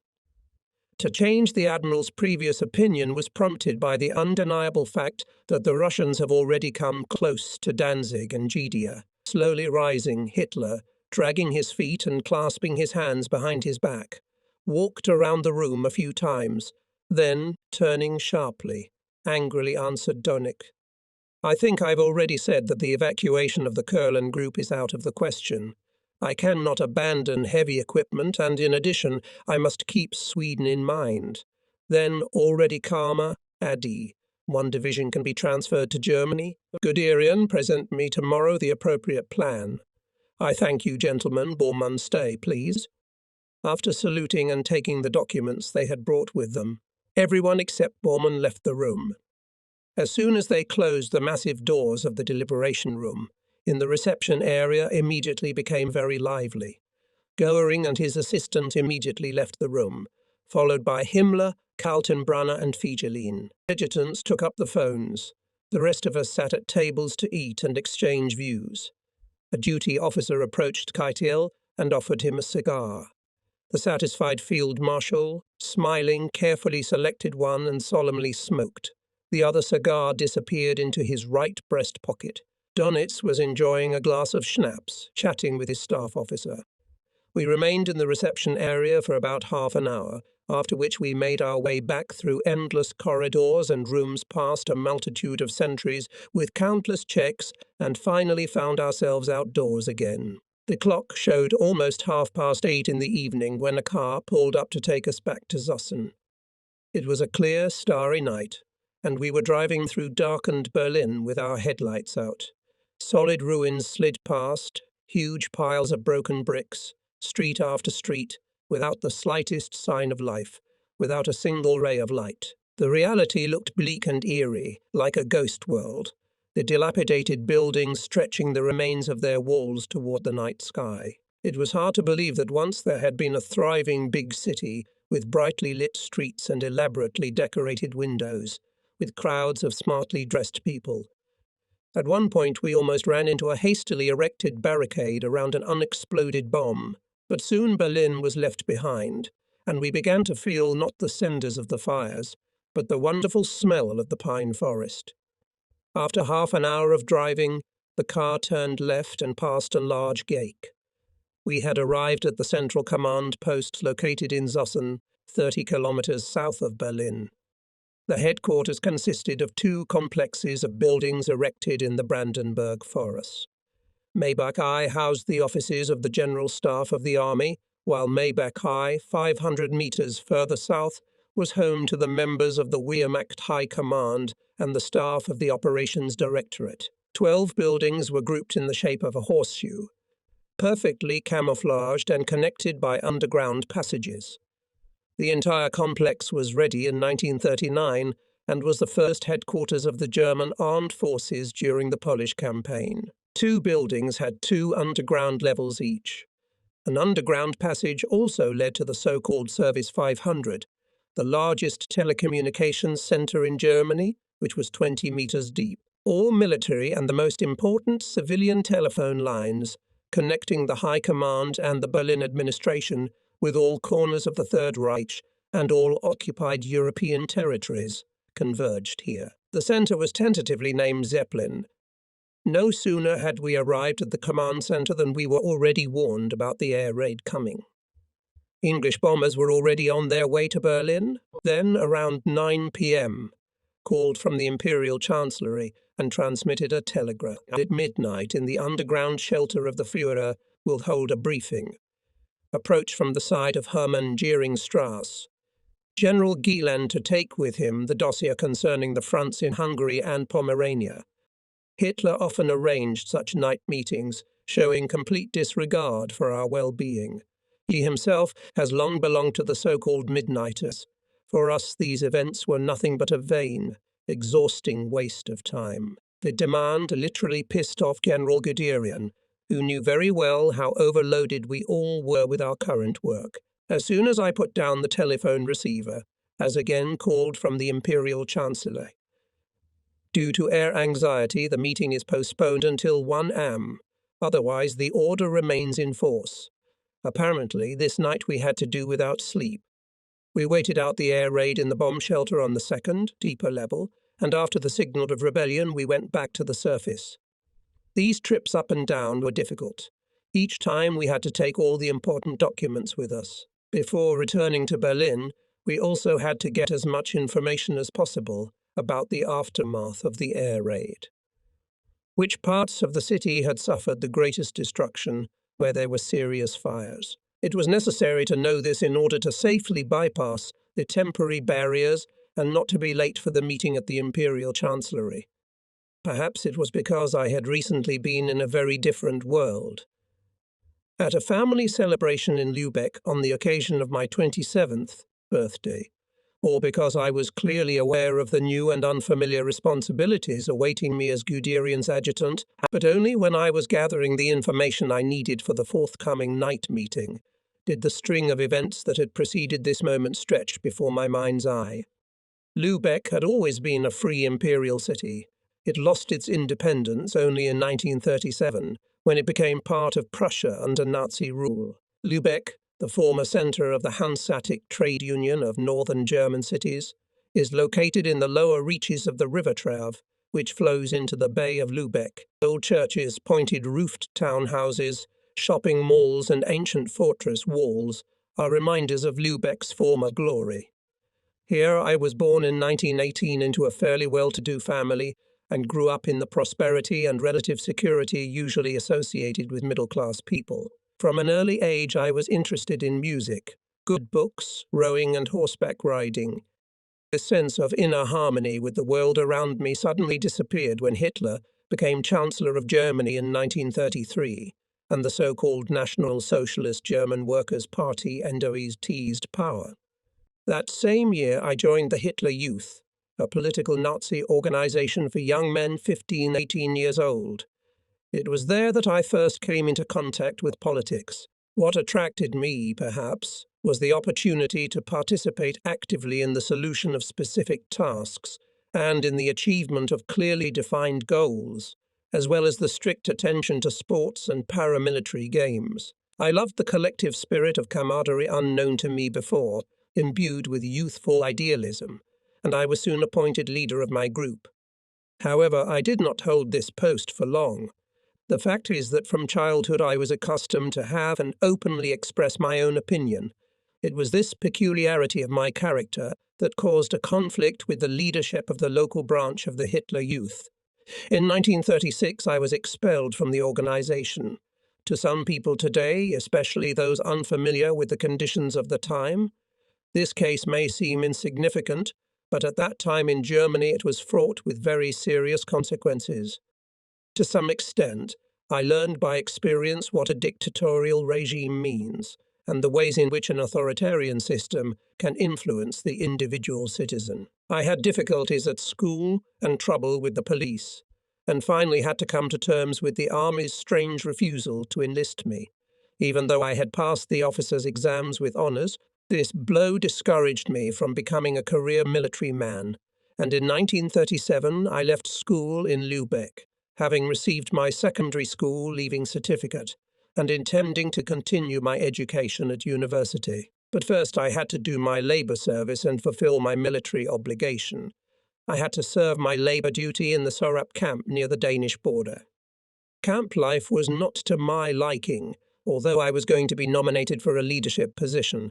To change the Admiral's previous opinion was prompted by the undeniable fact that the Russians have already come close to Danzig and Gdynia. Slowly rising, Hitler, dragging his feet and clasping his hands behind his back, walked around the room a few times, then, turning sharply, angrily answered Dönitz, "I think I've already said that the evacuation of the Kurland group is out of the question. I cannot abandon heavy equipment, and in addition, I must keep Sweden in mind. Then, already calmer, Adi. One division can be transferred to Germany. Guderian, present me tomorrow the appropriate plan. I thank you, gentlemen. Bormann, stay, please." After saluting and taking the documents they had brought with them, everyone except Bormann left the room. As soon as they closed the massive doors of the deliberation room, in the reception area immediately became very lively. Goering and his assistant immediately left the room, followed by Himmler, Kaltenbrunner and Fiegelin. Adjutants took up the phones. The rest of us sat at tables to eat and exchange views. A duty officer approached Keitel and offered him a cigar. The satisfied field marshal, smiling, carefully selected one and solemnly smoked. The other cigar disappeared into his right breast pocket. Dönitz was enjoying a glass of schnapps, chatting with his staff officer. We remained in the reception area for about half an hour, after which we made our way back through endless corridors and rooms past a multitude of sentries with countless checks, and finally found ourselves outdoors again. The clock showed almost 8:30 in the evening when a car pulled up to take us back to Zossen. It was a clear, starry night, and we were driving through darkened Berlin with our headlights out. Solid ruins slid past, huge piles of broken bricks, street after street, without the slightest sign of life, without a single ray of light. The reality looked bleak and eerie, like a ghost world, the dilapidated buildings stretching the remains of their walls toward the night sky. It was hard to believe that once there had been a thriving big city, with brightly lit streets and elaborately decorated windows, with crowds of smartly dressed people. At one point we almost ran into a hastily erected barricade around an unexploded bomb, but soon Berlin was left behind, and we began to feel not the cinders of the fires, but the wonderful smell of the pine forest. After half an hour of driving, The car turned left and passed a large gate. We had arrived at the Central Command post located in Zossen, 30 kilometers south of Berlin. The headquarters consisted of two complexes of buildings erected in the Brandenburg Forest. Maybach High housed the offices of the General Staff of the Army, while Maybach High, 500 meters further south, was home to the members of the Wehrmacht High Command and the staff of the Operations Directorate. 12 buildings were grouped in the shape of a horseshoe, perfectly camouflaged and connected by underground passages. The entire complex was ready in 1939 and was the first headquarters of the German armed forces during the Polish campaign. Two buildings had two underground levels each. An underground passage also led to the so-called Service 500, the largest telecommunications center in Germany, which was 20 meters deep. All military and the most important civilian telephone lines connecting the High Command and the Berlin administration with all corners of the Third Reich and all occupied European territories converged here. The center was tentatively named Zeppelin. No sooner had we arrived at the command center than we were already warned about the air raid coming. English bombers were already on their way to Berlin. Then, around 9 p.m., called from the Imperial Chancellery and transmitted a telegram. At midnight, in the underground shelter of the Führer, will hold a briefing. Approach from the side of Hermann-Göring-Strasse. General Gieland to take with him the dossier concerning the fronts in Hungary and Pomerania. Hitler often arranged such night meetings, showing complete disregard for our well-being. He himself has long belonged to the so-called Midnighters. For us, these events were nothing but a vain, exhausting waste of time. The demand literally pissed off General Guderian, who knew very well how overloaded we all were with our current work. As soon as I put down the telephone receiver, as again called from the Imperial Chancellor. Due to air anxiety, the meeting is postponed until 1 am. Otherwise, the order remains in force. Apparently, this night we had to do without sleep. We waited out the air raid in the bomb shelter on the second, deeper level, and after the signal of rebellion, we went back to the surface. These trips up and down were difficult. Each time we had to take all the important documents with us. Before returning to Berlin, we also had to get as much information as possible about the aftermath of the air raid. Which parts of the city had suffered the greatest destruction, where there were serious fires. It was necessary to know this in order to safely bypass the temporary barriers and not to be late for the meeting at the Imperial Chancellery. Perhaps it was because I had recently been in a very different world. At a family celebration in Lübeck on the occasion of my 27th birthday, or because I was clearly aware of the new and unfamiliar responsibilities awaiting me as Guderian's adjutant, but only when I was gathering the information I needed for the forthcoming night meeting, did the string of events that had preceded this moment stretch before my mind's eye. Lübeck had always been a free imperial city. It lost its independence only in 1937, when it became part of Prussia under Nazi rule. Lübeck, the former center of the Hanseatic trade union of northern German cities, is located in the lower reaches of the River Trave, which flows into the Bay of Lübeck. Old churches, pointed-roofed townhouses, shopping malls and ancient fortress walls are reminders of Lübeck's former glory. Here I was born in 1918 into a fairly well-to-do family and grew up in the prosperity and relative security usually associated with middle-class people. From an early age I was interested in music, good books, rowing and horseback riding. This sense of inner harmony with the world around me suddenly disappeared when Hitler became Chancellor of Germany in 1933, and the so-called National Socialist German Workers' Party NDOIs seized power. That same year I joined the Hitler Youth, a political Nazi organization for young men 15–18 years old. It was there that I first came into contact with politics. What attracted me, perhaps, was the opportunity to participate actively in the solution of specific tasks and in the achievement of clearly defined goals, as well as the strict attention to sports and paramilitary games. I loved the collective spirit of camaraderie unknown to me before, imbued with youthful idealism, and I was soon appointed leader of my group. However, I did not hold this post for long. The fact is that from childhood I was accustomed to have and openly express my own opinion. It was this peculiarity of my character that caused a conflict with the leadership of the local branch of the Hitler Youth. In 1936, I was expelled from the organization. To some people today, especially those unfamiliar with the conditions of the time, this case may seem insignificant, but at that time in Germany it was fraught with very serious consequences. To some extent, I learned by experience what a dictatorial regime means, and the ways in which an authoritarian system can influence the individual citizen. I had difficulties at school and trouble with the police, and finally had to come to terms with the Army's strange refusal to enlist me. Even though I had passed the officers' exams with honours, this blow discouraged me from becoming a career military man, and in 1937 I left school in Lübeck, having received my secondary school leaving certificate, and intending to continue my education at university. But first I had to do my labour service and fulfil my military obligation. I had to serve my labour duty in the Sorap camp near the Danish border. Camp life was not to my liking, although I was going to be nominated for a leadership position.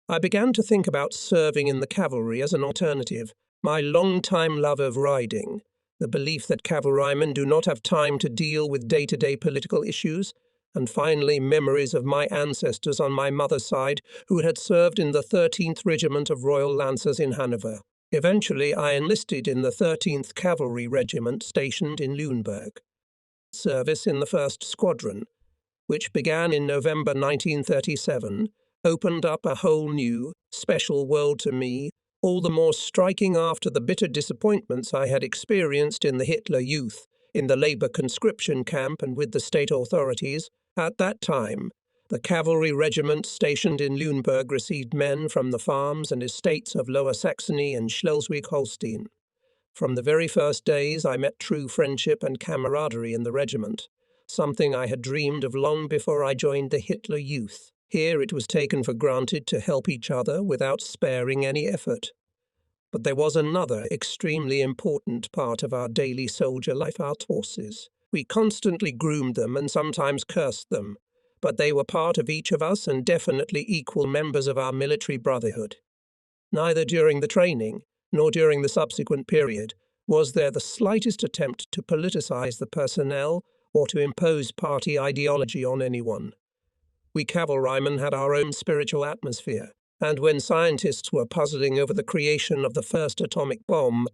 I began to think about serving in the cavalry as an alternative. My long-time love of riding, the belief that cavalrymen do not have time to deal with day-to-day political issues, and finally memories of my ancestors on my mother's side who had served in the 13th Regiment of Royal Lancers in Hanover. Eventually, I enlisted in the 13th Cavalry Regiment stationed in Lüneburg. Service in the 1st Squadron, which began in November 1937, opened up a whole new, special world to me, all the more striking after the bitter disappointments I had experienced in the Hitler Youth, in the labour conscription camp and with the state authorities. At that time, the cavalry regiment stationed in Lüneburg received men from the farms and estates of Lower Saxony and Schleswig-Holstein. From the very first days I met true friendship and camaraderie in the regiment, something I had dreamed of long before I joined the Hitler Youth. Here it was taken for granted to help each other without sparing any effort. But there was another extremely important part of our daily soldier life: our horses. We constantly groomed them and sometimes cursed them, but they were part of each of us and definitely equal members of our military brotherhood. Neither during the training nor during the subsequent period was there the slightest attempt to politicize the personnel or to impose party ideology on anyone. We cavalrymen had our own spiritual atmosphere, and when scientists were puzzling over the creation of the first atomic bomb,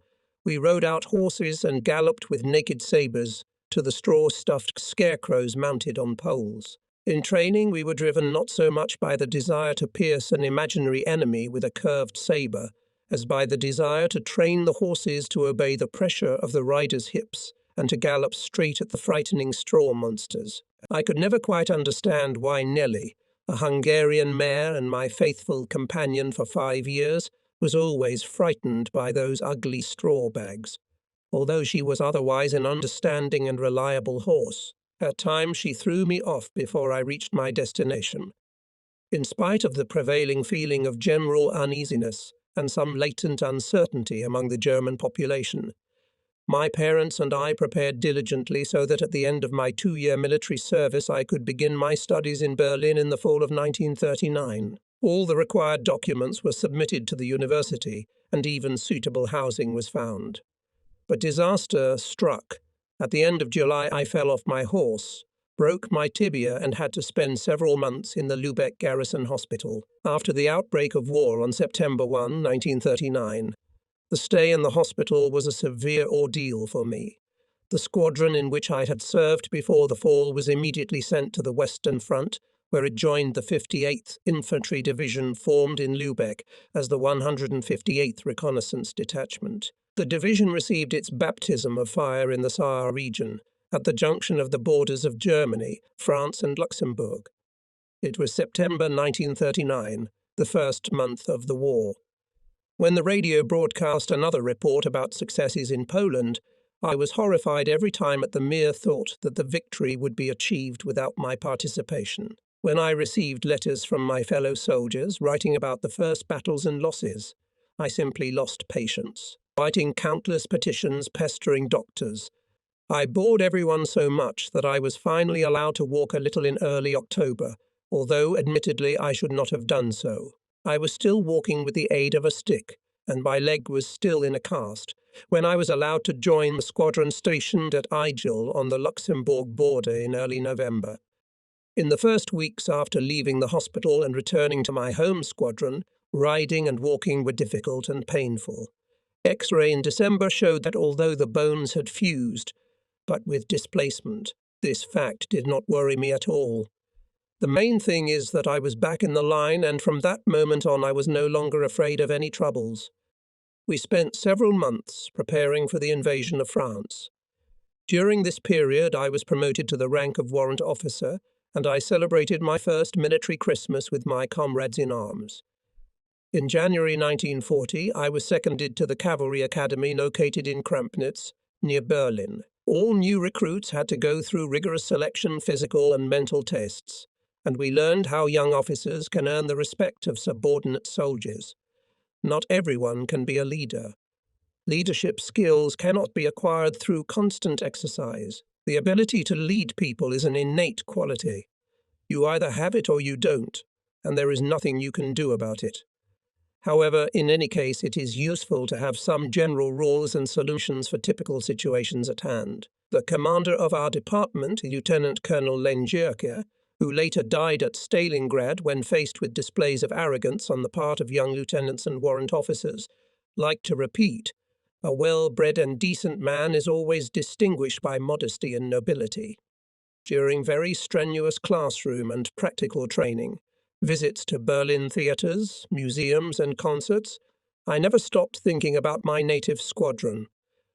we rode out horses and galloped with naked sabres to the straw-stuffed scarecrows mounted on poles. In training, we were driven not so much by the desire to pierce an imaginary enemy with a curved sabre, as by the desire to train the horses to obey the pressure of the rider's hips and to gallop straight at the frightening straw monsters. I could never quite understand why Nelly, a Hungarian mare and my faithful companion for 5 years, was always frightened by those ugly straw bags, although she was otherwise an understanding and reliable horse. At times she threw me off before I reached my destination. In spite of the prevailing feeling of general uneasiness and some latent uncertainty among the German population, my parents and I prepared diligently so that at the end of my 2-year military service I could begin my studies in Berlin in the fall of 1939. All the required documents were submitted to the university, and even suitable housing was found. But disaster struck. At the end of July I fell off my horse, broke my tibia and had to spend several months in the Lübeck Garrison Hospital. After the outbreak of war on September 1, 1939, the stay in the hospital was a severe ordeal for me. The squadron in which I had served before the fall was immediately sent to the Western Front, where it joined the 58th Infantry Division formed in Lübeck as the 158th Reconnaissance Detachment. The division received its baptism of fire in the Saar region, at the junction of the borders of Germany, France and Luxembourg. It was September 1939, the first month of the war. When the radio broadcast another report about successes in Poland, I was horrified every time at the mere thought that the victory would be achieved without my participation. When I received letters from my fellow soldiers writing about the first battles and losses, I simply lost patience. Writing countless petitions pestering doctors, I bored everyone so much that I was finally allowed to walk a little in early October, although admittedly I should not have done so. I was still walking with the aid of a stick, and my leg was still in a cast, when I was allowed to join the squadron stationed at Igel on the Luxembourg border in early November. In the first weeks after leaving the hospital and returning to my home squadron, riding and walking were difficult and painful. X-ray in December showed that although the bones had fused, but with displacement, this fact did not worry me at all. The main thing is that I was back in the line, and from that moment on I was no longer afraid of any troubles. We spent several months preparing for the invasion of France. During this period I was promoted to the rank of warrant officer, and I celebrated my first military Christmas with my comrades in arms. In January 1940, I was seconded to the Cavalry Academy located in Krampnitz, near Berlin. All new recruits had to go through rigorous selection, physical and mental tests, and we learned how young officers can earn the respect of subordinate soldiers. Not everyone can be a leader. Leadership skills cannot be acquired through constant exercise. The ability to lead people is an innate quality. You either have it or you don't, and there is nothing you can do about it. However, in any case, it is useful to have some general rules and solutions for typical situations at hand. The commander of our department, Lieutenant Colonel Lengerke, who later died at Stalingrad when faced with displays of arrogance on the part of young lieutenants and warrant officers, liked to repeat, "A well-bred and decent man is always distinguished by modesty and nobility." During very strenuous classroom and practical training, visits to Berlin theatres, museums and concerts, I never stopped thinking about my native squadron.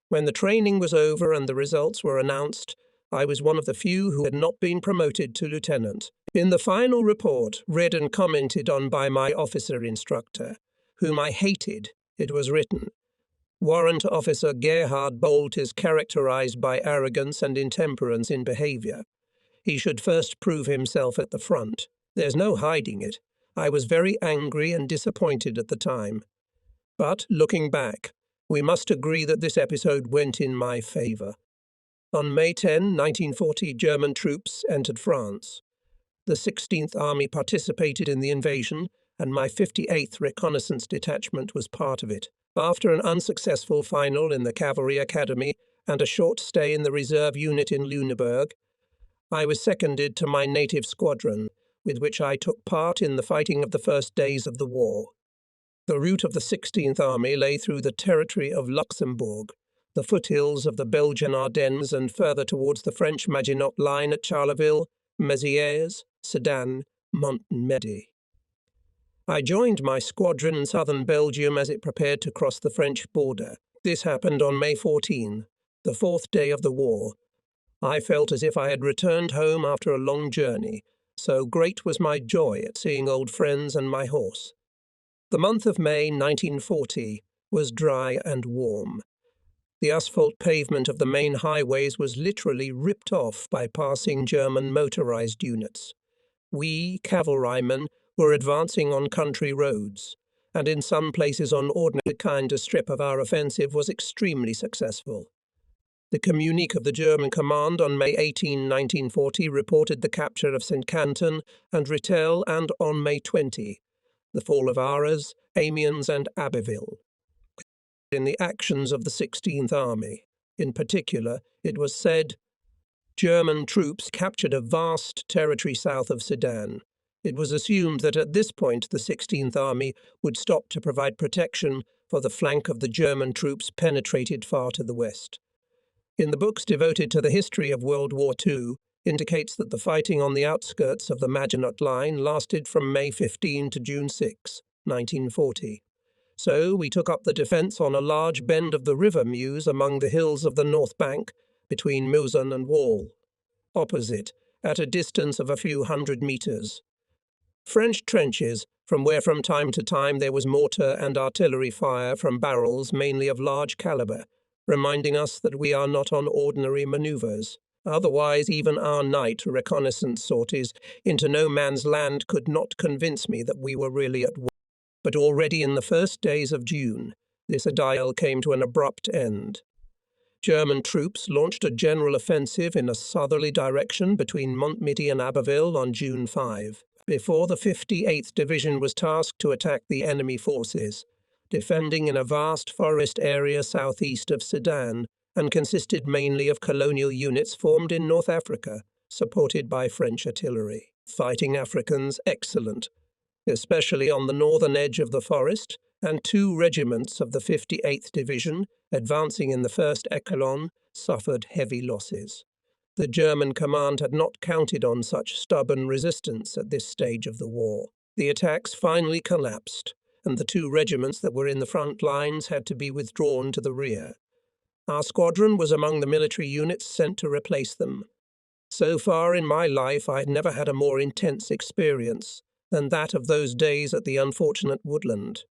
When the training was over and the results were announced, I was one of the few who had not been promoted to lieutenant. In the final report, read and commented on by my officer instructor, whom I hated, it was written, "Warrant Officer Gerhard Bolt is characterized by arrogance and intemperance in behavior. He should first prove himself at the front. There's no hiding it. I was very angry and disappointed at the time. But, looking back, we must agree that this episode went in my favour. On May 10, 1940, German troops entered France. The 16th Army participated in the invasion, and my 58th Reconnaissance Detachment was part of it. After an unsuccessful final in the Cavalry Academy and a short stay in the reserve unit in Lüneburg, I was seconded to my native squadron, with which I took part in the fighting of the first days of the war. The route of the 16th Army lay through the territory of Luxembourg, the foothills of the Belgian Ardennes, and further towards the French Maginot Line at Charleville, Mézières, Sedan, Montmedy. I joined my squadron in southern Belgium as it prepared to cross the French border. This happened on May 14, the fourth day of the war. I felt as if I had returned home after a long journey, so great was my joy at seeing old friends and my horse. The month of May 1940 was dry and warm. The asphalt pavement of the main highways was literally ripped off by passing German motorized units. We, cavalrymen, were advancing on country roads, and in some places on ordinary kind a strip of our offensive was extremely successful. The communique of the German command on May 18, 1940 reported the capture of St. Canton and Rethel, and on May 20, the fall of Arras, Amiens and Abbeville. In the actions of the 16th Army, in particular, it was said, German troops captured a vast territory south of Sedan. It was assumed that at this point the 16th Army would stop to provide protection, for the flank of the German troops penetrated far to the west. In the books devoted to the history of World War II, indicates that the fighting on the outskirts of the Maginot Line lasted from May 15 to June 6, 1940. So we took up the defence on a large bend of the river Meuse among the hills of the north bank, between Mouzon and Wall. Opposite, at a distance of a few hundred metres, French trenches, from where from time to time there was mortar and artillery fire from barrels mainly of large calibre, reminding us that we are not on ordinary manoeuvres. Otherwise, even our night reconnaissance sorties into no man's land could not convince me that we were really at war. But already in the first days of June, this idyll came to an abrupt end. German troops launched a general offensive in a southerly direction between Montmedy and Abbeville on June 5, before the 58th Division was tasked to attack the enemy forces, defending in a vast forest area southeast of Sudan, and consisted mainly of colonial units formed in North Africa, supported by French artillery. Fighting Africans excellent, especially on the northern edge of the forest, and 2 regiments of the 58th Division, advancing in the 1st Echelon, suffered heavy losses. The German command had not counted on such stubborn resistance at this stage of the war. The attacks finally collapsed, and the 2 regiments that were in the front lines had to be withdrawn to the rear. Our squadron was among the military units sent to replace them. So far in my life I had never had a more intense experience than that of those days at the unfortunate woodland.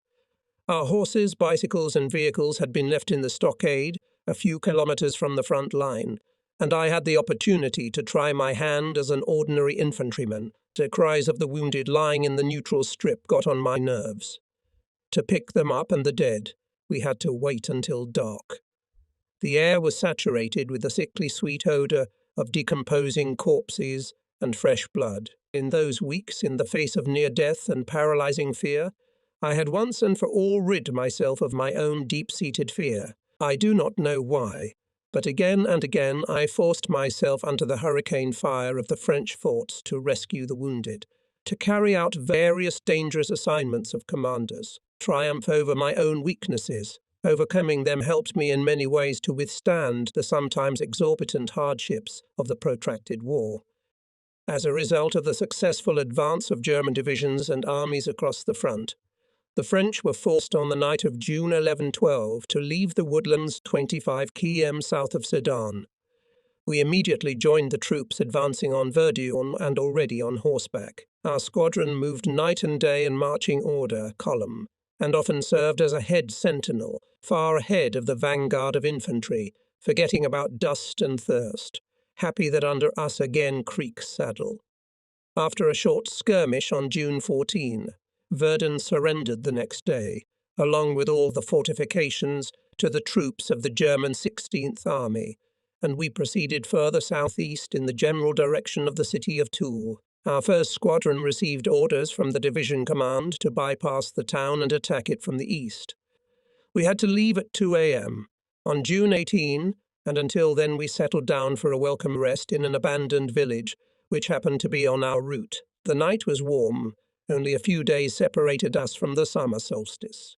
Our horses, bicycles and vehicles had been left in the stockade, a few kilometres from the front line, and I had the opportunity to try my hand as an ordinary infantryman. The cries of the wounded lying in the neutral strip got on my nerves. To pick them up and the dead, we had to wait until dark. The air was saturated with the sickly sweet odour of decomposing corpses and fresh blood. In those weeks, in the face of near death and paralysing fear, I had once and for all rid myself of my own deep-seated fear. I do not know why, but again and again I forced myself under the hurricane fire of the French forts to rescue the wounded, to carry out various dangerous assignments of commanders, triumph over my own weaknesses. Overcoming them helped me in many ways to withstand the sometimes exorbitant hardships of the protracted war. As a result of the successful advance of German divisions and armies across the front, the French were forced on the night of June 11-12 to leave the woodlands 25 km south of Sedan. We immediately joined the troops advancing on Verdun and already on horseback. Our squadron moved night and day in marching order, column, and often served as a head sentinel, far ahead of the vanguard of infantry, forgetting about dust and thirst, happy that under us again creaks saddle. After a short skirmish on June 14, Verdun surrendered the next day, along with all the fortifications, to the troops of the German 16th Army, and we proceeded further southeast in the general direction of the city of Toul. Our first squadron received orders from the division command to bypass the town and attack it from the east. We had to leave at 2 a.m. on June 18, and until then we settled down for a welcome rest in an abandoned village, which happened to be on our route. The night was warm. Only a few days separated us from the summer solstice.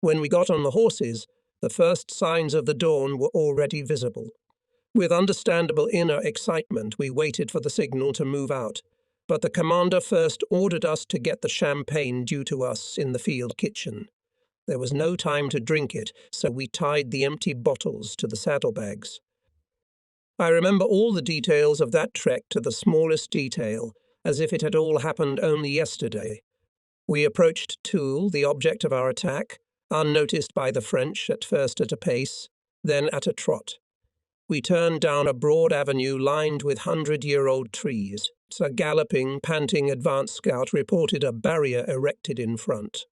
When we got on the horses, the first signs of the dawn were already visible. With understandable inner excitement, we waited for the signal to move out, but the commander first ordered us to get the champagne due to us in the field kitchen. There was no time to drink it, so we tied the empty bottles to the saddlebags. I remember all the details of that trek to the smallest detail, as if it had all happened only yesterday. We approached Toul, the object of our attack, unnoticed by the French, at first at a pace, then at a trot. We turned down a broad avenue lined with 100-year-old trees. A galloping, panting advance scout reported a barrier erected in front.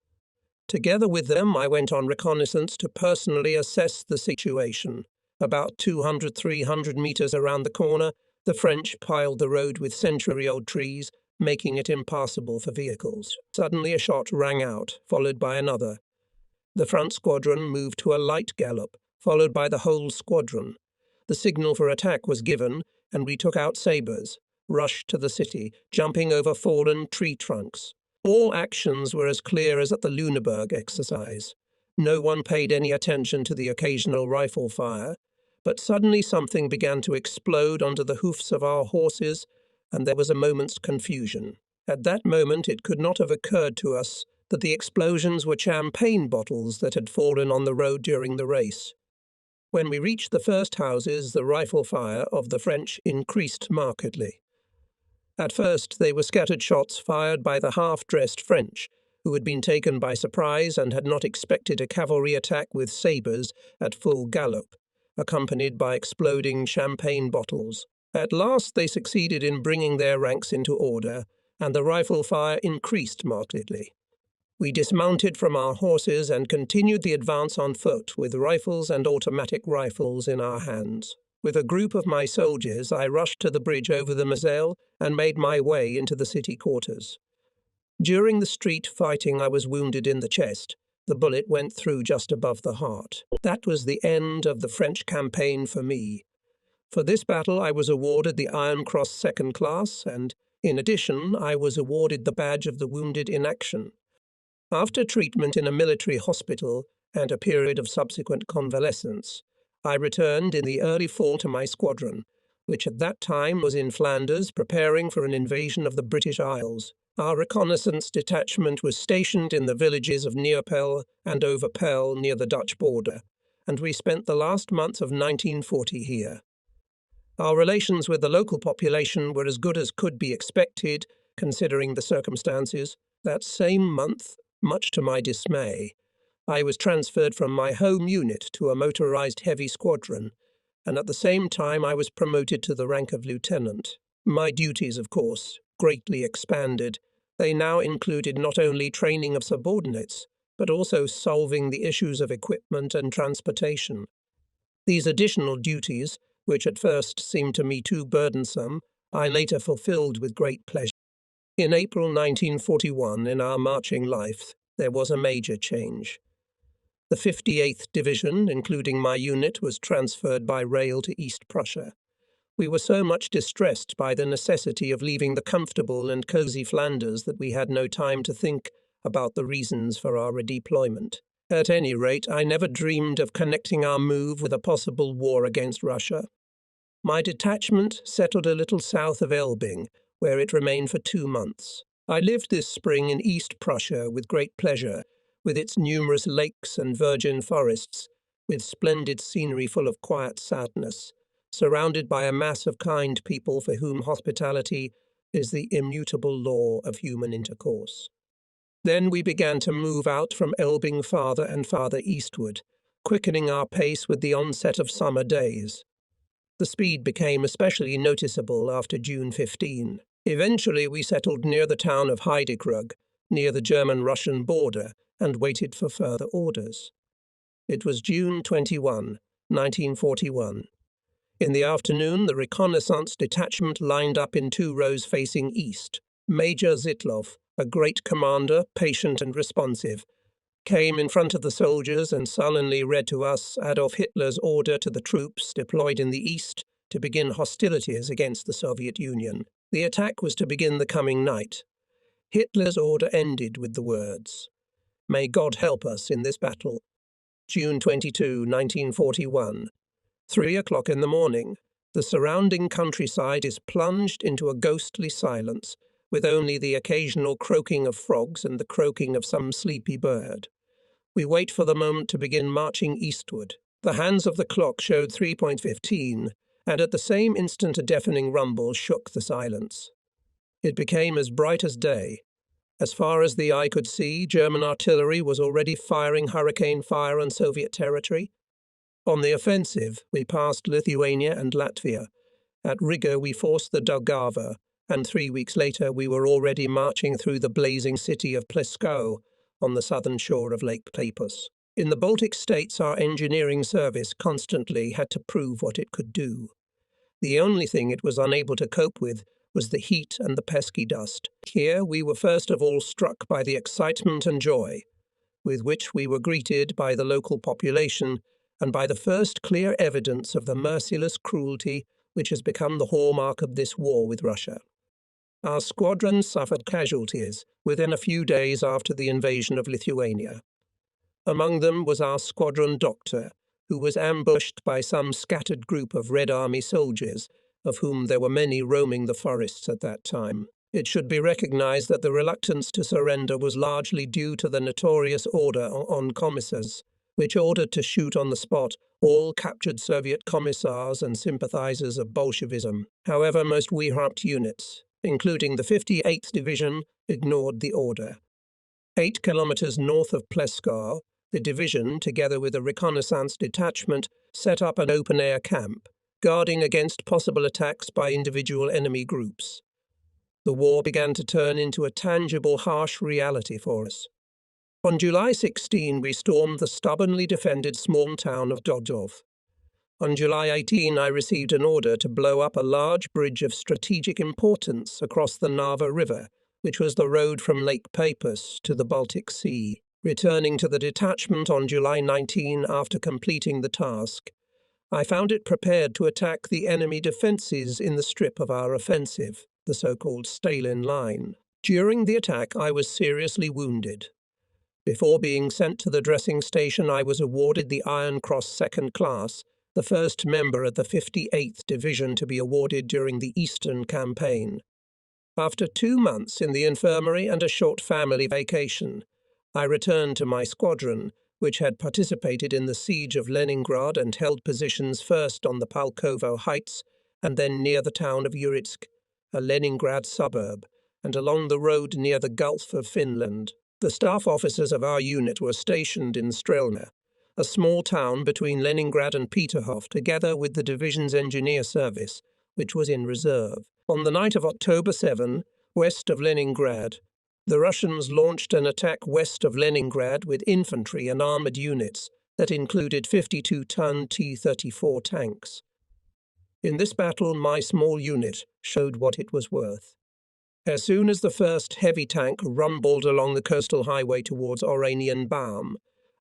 Together with them, I went on reconnaissance to personally assess the situation. About 200-300 meters around the corner, the French piled the road with century-old trees, making it impassable for vehicles. Suddenly a shot rang out, followed by another. The front squadron moved to a light gallop, followed by the whole squadron. The signal for attack was given, and we took out sabres, rushed to the city, jumping over fallen tree trunks. All actions were as clear as at the Lüneburg exercise. No one paid any attention to the occasional rifle fire, but suddenly something began to explode under the hoofs of our horses, and there was a moment's confusion. At that moment it could not have occurred to us that the explosions were champagne bottles that had fallen on the road during the race. When we reached the first houses, the rifle fire of the French increased markedly. At first they were scattered shots fired by the half-dressed French, who had been taken by surprise and had not expected a cavalry attack with sabres at full gallop, accompanied by exploding champagne bottles. At last they succeeded in bringing their ranks into order, and the rifle fire increased markedly. We dismounted from our horses and continued the advance on foot with rifles and automatic rifles in our hands. With a group of my soldiers, I rushed to the bridge over the Moselle and made my way into the city quarters. During the street fighting, I was wounded in the chest. The bullet went through just above the heart. That was the end of the French campaign for me. For this battle, I was awarded the Iron Cross Second Class, and, in addition, I was awarded the Badge of the Wounded in Action. After treatment in a military hospital and a period of subsequent convalescence, I returned in the early fall to my squadron, which at that time was in Flanders preparing for an invasion of the British Isles. Our reconnaissance detachment was stationed in the villages of Neerpel and Overpel near the Dutch border, and we spent the last months of 1940 here. Our relations with the local population were as good as could be expected, considering the circumstances. That same month, much to my dismay, I was transferred from my home unit to a motorized heavy squadron, and at the same time I was promoted to the rank of lieutenant. My duties, of course, greatly expanded. They now included not only training of subordinates, but also solving the issues of equipment and transportation. These additional duties, which at first seemed to me too burdensome, I later fulfilled with great pleasure. In April 1941, in our marching life, there was a major change. The 58th Division, including my unit, was transferred by rail to East Prussia. We were so much distressed by the necessity of leaving the comfortable and cosy Flanders that we had no time to think about the reasons for our redeployment. At any rate, I never dreamed of connecting our move with a possible war against Russia. My detachment settled a little south of Elbing, where it remained for 2 months. I lived this spring in East Prussia with great pleasure, with its numerous lakes and virgin forests, with splendid scenery full of quiet sadness, surrounded by a mass of kind people for whom hospitality is the immutable law of human intercourse. Then we began to move out from Elbing farther and farther eastward, quickening our pace with the onset of summer days. The speed became especially noticeable after June 15. Eventually we settled near the town of Heidekrug, near the German-Russian border, and waited for further orders. It was June 21, 1941. In the afternoon, the reconnaissance detachment lined up in 2 rows facing east. Major Zitlov, a great commander, patient and responsive, came in front of the soldiers and sullenly read to us Adolf Hitler's order to the troops deployed in the east to begin hostilities against the Soviet Union. The attack was to begin the coming night. Hitler's order ended with the words, "May God help us in this battle." June 22, 1941. 3 o'clock in the morning. The surrounding countryside is plunged into a ghostly silence, with only the occasional croaking of frogs and the croaking of some sleepy bird. We wait for the moment to begin marching eastward. The hands of the clock showed 3:15, and at the same instant a deafening rumble shook the silence. It became as bright as day. As far as the eye could see, German artillery was already firing hurricane fire on Soviet territory. On the offensive, we passed Lithuania and Latvia. At Riga, we forced the Daugava, and 3 weeks later we were already marching through the blazing city of Ploskow on the southern shore of Lake Peipus. In the Baltic states, our engineering service constantly had to prove what it could do. The only thing it was unable to cope with was the heat and the pesky dust. Here we were first of all struck by the excitement and joy with which we were greeted by the local population and by the first clear evidence of the merciless cruelty which has become the hallmark of this war with Russia. Our squadron suffered casualties within a few days after the invasion of Lithuania. Among them was our squadron doctor, who was ambushed by some scattered group of Red Army soldiers, of whom there were many roaming the forests at that time. It should be recognized that the reluctance to surrender was largely due to the notorious order on commissars, which ordered to shoot on the spot all captured Soviet commissars and sympathizers of Bolshevism. However, most Wehrmacht units, including the 58th Division, ignored the order. 8 kilometers north of Ploskow, the division, together with a reconnaissance detachment, set up an open-air camp, guarding against possible attacks by individual enemy groups. The war began to turn into a tangible, harsh reality for us. On July 16, we stormed the stubbornly defended small town of Dodov. On July 18, I received an order to blow up a large bridge of strategic importance across the Narva River, which was the road from Lake Peipus to the Baltic Sea. Returning to the detachment on July 19 after completing the task, I found it prepared to attack the enemy defences in the strip of our offensive, the so-called Stalin Line. During the attack, I was seriously wounded. Before being sent to the dressing station, I was awarded the Iron Cross Second Class, the first member of the 58th Division to be awarded during the Eastern Campaign. After 2 months in the infirmary and a short family vacation, I returned to my squadron, which had participated in the siege of Leningrad and held positions first on the Palkovo Heights and then near the town of Uritsk, a Leningrad suburb, and along the road near the Gulf of Finland. The staff officers of our unit were stationed in Strelna, a small town between Leningrad and Peterhof, together with the division's engineer service, which was in reserve. On the night of October 7, west of Leningrad, the Russians launched an attack west of Leningrad with infantry and armoured units that included 52-ton T-34 tanks. In this battle, my small unit showed what it was worth. As soon as the first heavy tank rumbled along the coastal highway towards Oranienbaum,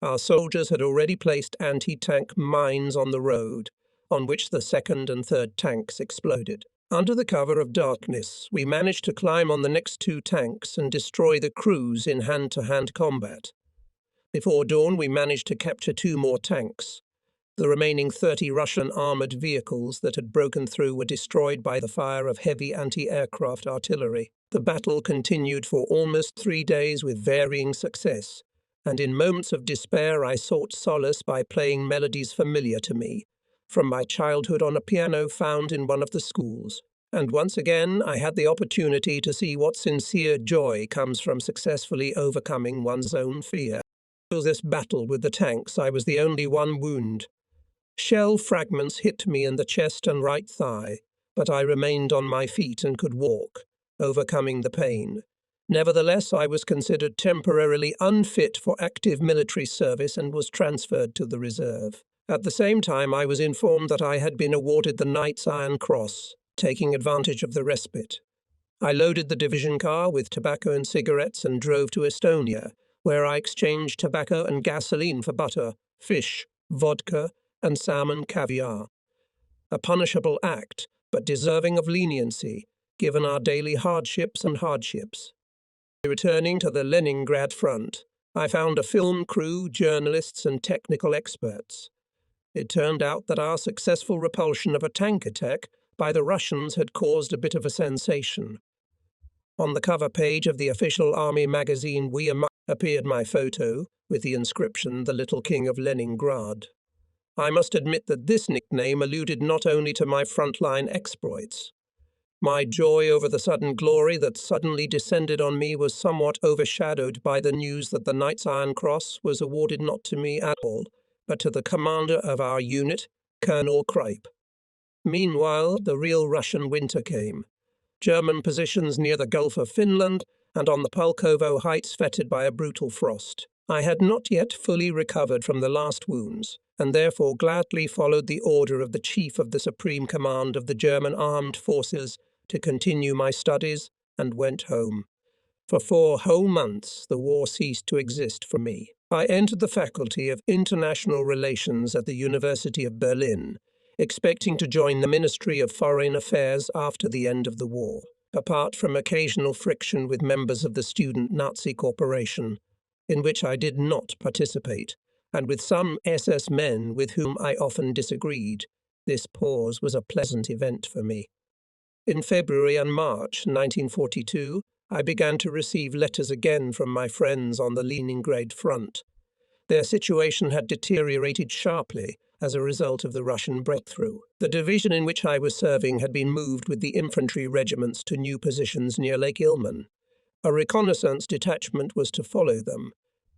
our soldiers had already placed anti-tank mines on the road, on which the second and third tanks exploded. Under the cover of darkness, we managed to climb on the next 2 tanks and destroy the crews in hand-to-hand combat. Before dawn, we managed to capture 2 more tanks. The remaining 30 Russian armoured vehicles that had broken through were destroyed by the fire of heavy anti-aircraft artillery. The battle continued for almost 3 days with varying success, and in moments of despair I sought solace by playing melodies familiar to me, from my childhood on a piano found in one of the schools. And once again I had the opportunity to see what sincere joy comes from successfully overcoming one's own fear. In this battle with the tanks, I was the only one wounded. Shell fragments hit me in the chest and right thigh, but I remained on my feet and could walk, overcoming the pain. Nevertheless, I was considered temporarily unfit for active military service and was transferred to the reserve. At the same time, I was informed that I had been awarded the Knight's Iron Cross, taking advantage of the respite. I loaded the division car with tobacco and cigarettes and drove to Estonia, where I exchanged tobacco and gasoline for butter, fish, vodka, and salmon caviar. A punishable act, but deserving of leniency, given our daily hardships. Returning to the Leningrad front, I found a film crew, journalists, and technical experts. It turned out that our successful repulsion of a tank attack by the Russians had caused a bit of a sensation. On the cover page of the official army magazine appeared my photo with the inscription, "The Little King of Leningrad." I must admit that this nickname alluded not only to my frontline exploits. My joy over the sudden glory that suddenly descended on me was somewhat overshadowed by the news that the Knight's Iron Cross was awarded not to me at all, but to the commander of our unit, Colonel Kripe. Meanwhile, the real Russian winter came. German positions near the Gulf of Finland and on the Palkovo Heights fettered by a brutal frost. I had not yet fully recovered from the last wounds, and therefore gladly followed the order of the Chief of the Supreme Command of the German Armed Forces to continue my studies, and went home. For 4 whole months the war ceased to exist for me. I entered the Faculty of International Relations at the University of Berlin, expecting to join the Ministry of Foreign Affairs after the end of the war. Apart from occasional friction with members of the student Nazi corporation, in which I did not participate, and with some SS men with whom I often disagreed, this pause was a pleasant event for me. In February and March 1942, I began to receive letters again from my friends on the Leningrad front. Their situation had deteriorated sharply as a result of the Russian breakthrough. The division in which I was serving had been moved with the infantry regiments to new positions near Lake Ilmen. A reconnaissance detachment was to follow them,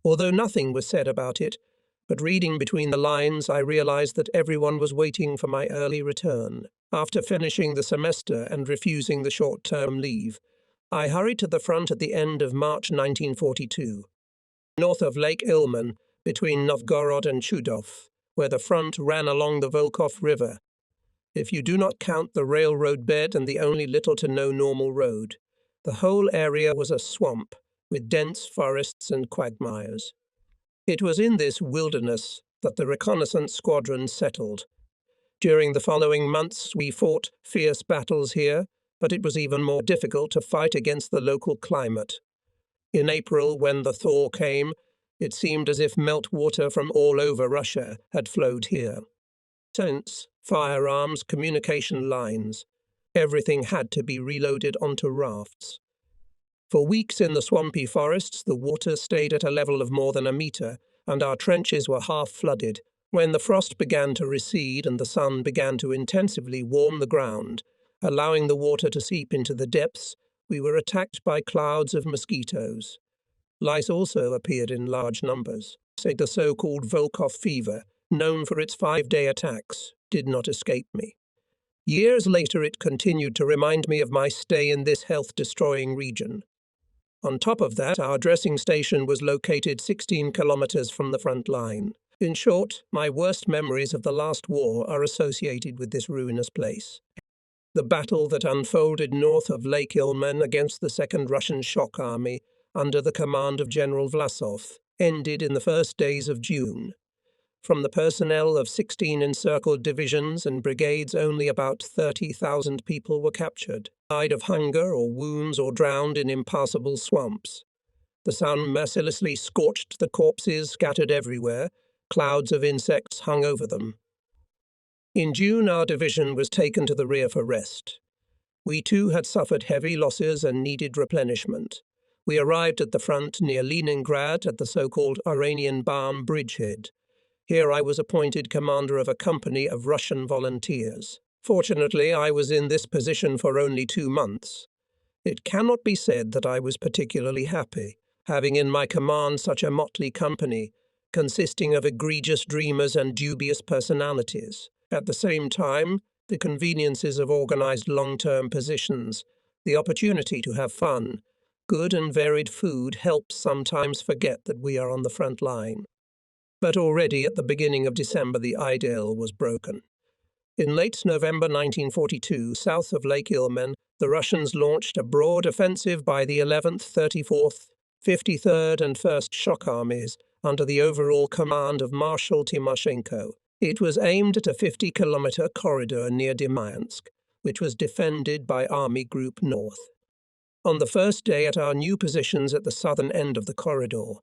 although nothing was said about it, but reading between the lines I realized that everyone was waiting for my early return. After finishing the semester and refusing the short-term leave, I hurried to the front at the end of March 1942. north of Lake Ilmen, between Novgorod and Chudov, where the front ran along the Volkhov River. If you do not count the railroad bed and the only little to no normal road, the whole area was a swamp, with dense forests and quagmires. It was in this wilderness that the reconnaissance squadron settled. During the following months we fought fierce battles here, but it was even more difficult to fight against the local climate. In April, when the thaw came, it seemed as if meltwater from all over Russia had flowed here. Tents, firearms, communication lines. Everything had to be reloaded onto rafts. For weeks in the swampy forests, the water stayed at a level of more than a metre, and our trenches were half flooded. When the frost began to recede and the sun began to intensively warm the ground, allowing the water to seep into the depths, we were attacked by clouds of mosquitoes. Lice also appeared in large numbers. The so-called Volkhov fever, known for its 5-day attacks, did not escape me. Years later it continued to remind me of my stay in this health-destroying region. On top of that, our dressing station was located 16 kilometers from the front line. In short, my worst memories of the last war are associated with this ruinous place. The battle that unfolded north of Lake Ilmen against the Second Russian Shock Army under the command of General Vlasov ended in the first days of June. From the personnel of 16 encircled divisions and brigades, only about 30,000 people were captured, died of hunger or wounds or drowned in impassable swamps. The sun mercilessly scorched the corpses scattered everywhere. Clouds of insects hung over them. In June, our division was taken to the rear for rest. We too had suffered heavy losses and needed replenishment. We arrived at the front near Leningrad at the so-called Oranienbaum bridgehead. Here I was appointed commander of a company of Russian volunteers. Fortunately, I was in this position for only 2 months. It cannot be said that I was particularly happy, having in my command such a motley company, consisting of egregious dreamers and dubious personalities. At the same time, the conveniences of organized long-term positions, the opportunity to have fun, good and varied food helps sometimes forget that we are on the front line. But already at the beginning of December the idyll was broken. In late November 1942, south of Lake Ilmen, the Russians launched a broad offensive by the 11th, 34th, 53rd and 1st Shock Armies under the overall command of Marshal Timoshenko. It was aimed at a 50-kilometer corridor near Demyansk, which was defended by Army Group North. On the first day at our new positions at the southern end of the corridor,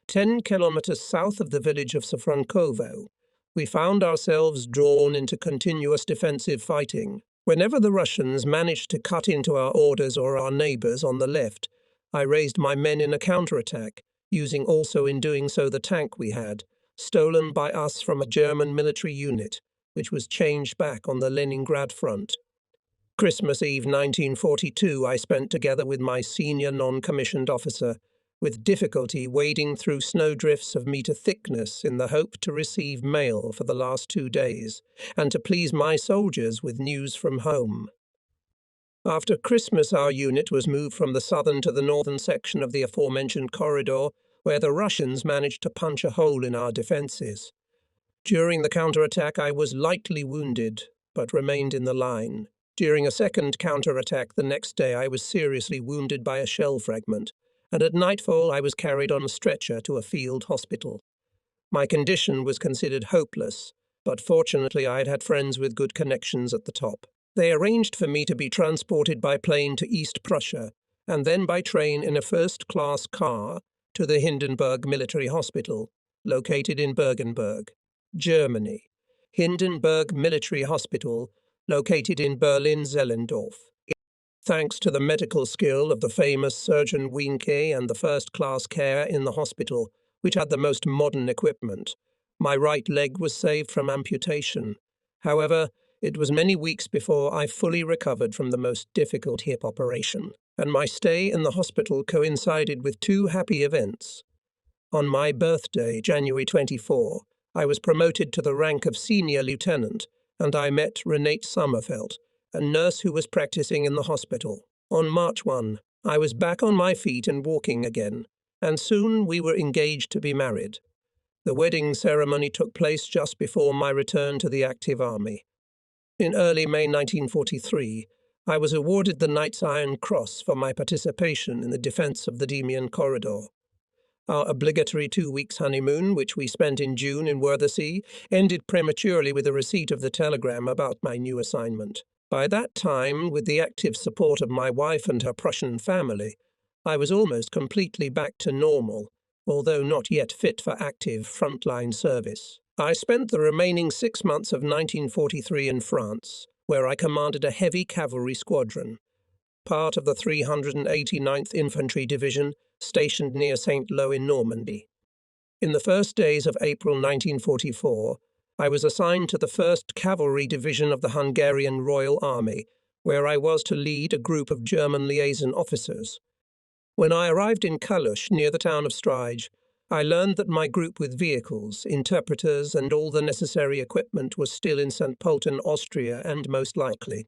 10 kilometers south of the village of Safrankovo, we found ourselves drawn into continuous defensive fighting. Whenever the Russians managed to cut into our orders or our neighbors on the left, I raised my men in a counterattack, using also in doing so the tank we had, stolen by us from a German military unit, which was changed back on the Leningrad front. Christmas Eve 1942 I spent together with my senior non-commissioned officer, with difficulty wading through snowdrifts of metre thickness in the hope to receive mail for the last 2 days, and to please my soldiers with news from home. After Christmas our unit was moved from the southern to the northern section of the aforementioned corridor, where the Russians managed to punch a hole in our defences. During the counterattack I was lightly wounded, but remained in the line. During a second counterattack the next day I was seriously wounded by a shell fragment, and at nightfall I was carried on a stretcher to a field hospital. My condition was considered hopeless, but fortunately I had friends with good connections at the top. They arranged for me to be transported by plane to East Prussia, and then by train in a first-class car to the Hindenburg Military Hospital, located in Bergenburg, Germany. Hindenburg Military Hospital, located in Berlin-Zehlendorf. Thanks to the medical skill of the famous Surgeon Wienke and the first-class care in the hospital, which had the most modern equipment, my right leg was saved from amputation. However, it was many weeks before I fully recovered from the most difficult hip operation, and my stay in the hospital coincided with 2 happy events. On my birthday, January 24, I was promoted to the rank of senior lieutenant, and I met Renate Sommerfeld, a nurse who was practicing in the hospital. On March 1, I was back on my feet and walking again. and soon we were engaged to be married. The wedding ceremony took place just before my return to the active army. In early May 1943, I was awarded the Knight's Iron Cross for my participation in the defence of the Demian Corridor. Our obligatory 2 weeks honeymoon, which we spent in June in Worthersea, ended prematurely with the receipt of the telegram about my new assignment. By that time, with the active support of my wife and her Prussian family, I was almost completely back to normal, although not yet fit for active frontline service. I spent the remaining 6 months of 1943 in France, where I commanded a heavy cavalry squadron, part of the 389th Infantry Division, stationed near Saint-Lô in Normandy. In the first days of April 1944, I was assigned to the 1st Cavalry Division of the Hungarian Royal Army, where I was to lead a group of German liaison officers. When I arrived in Kalush, near the town of Strige, I learned that my group with vehicles, interpreters, and all the necessary equipment was still in St. Pölten, Austria, and most likely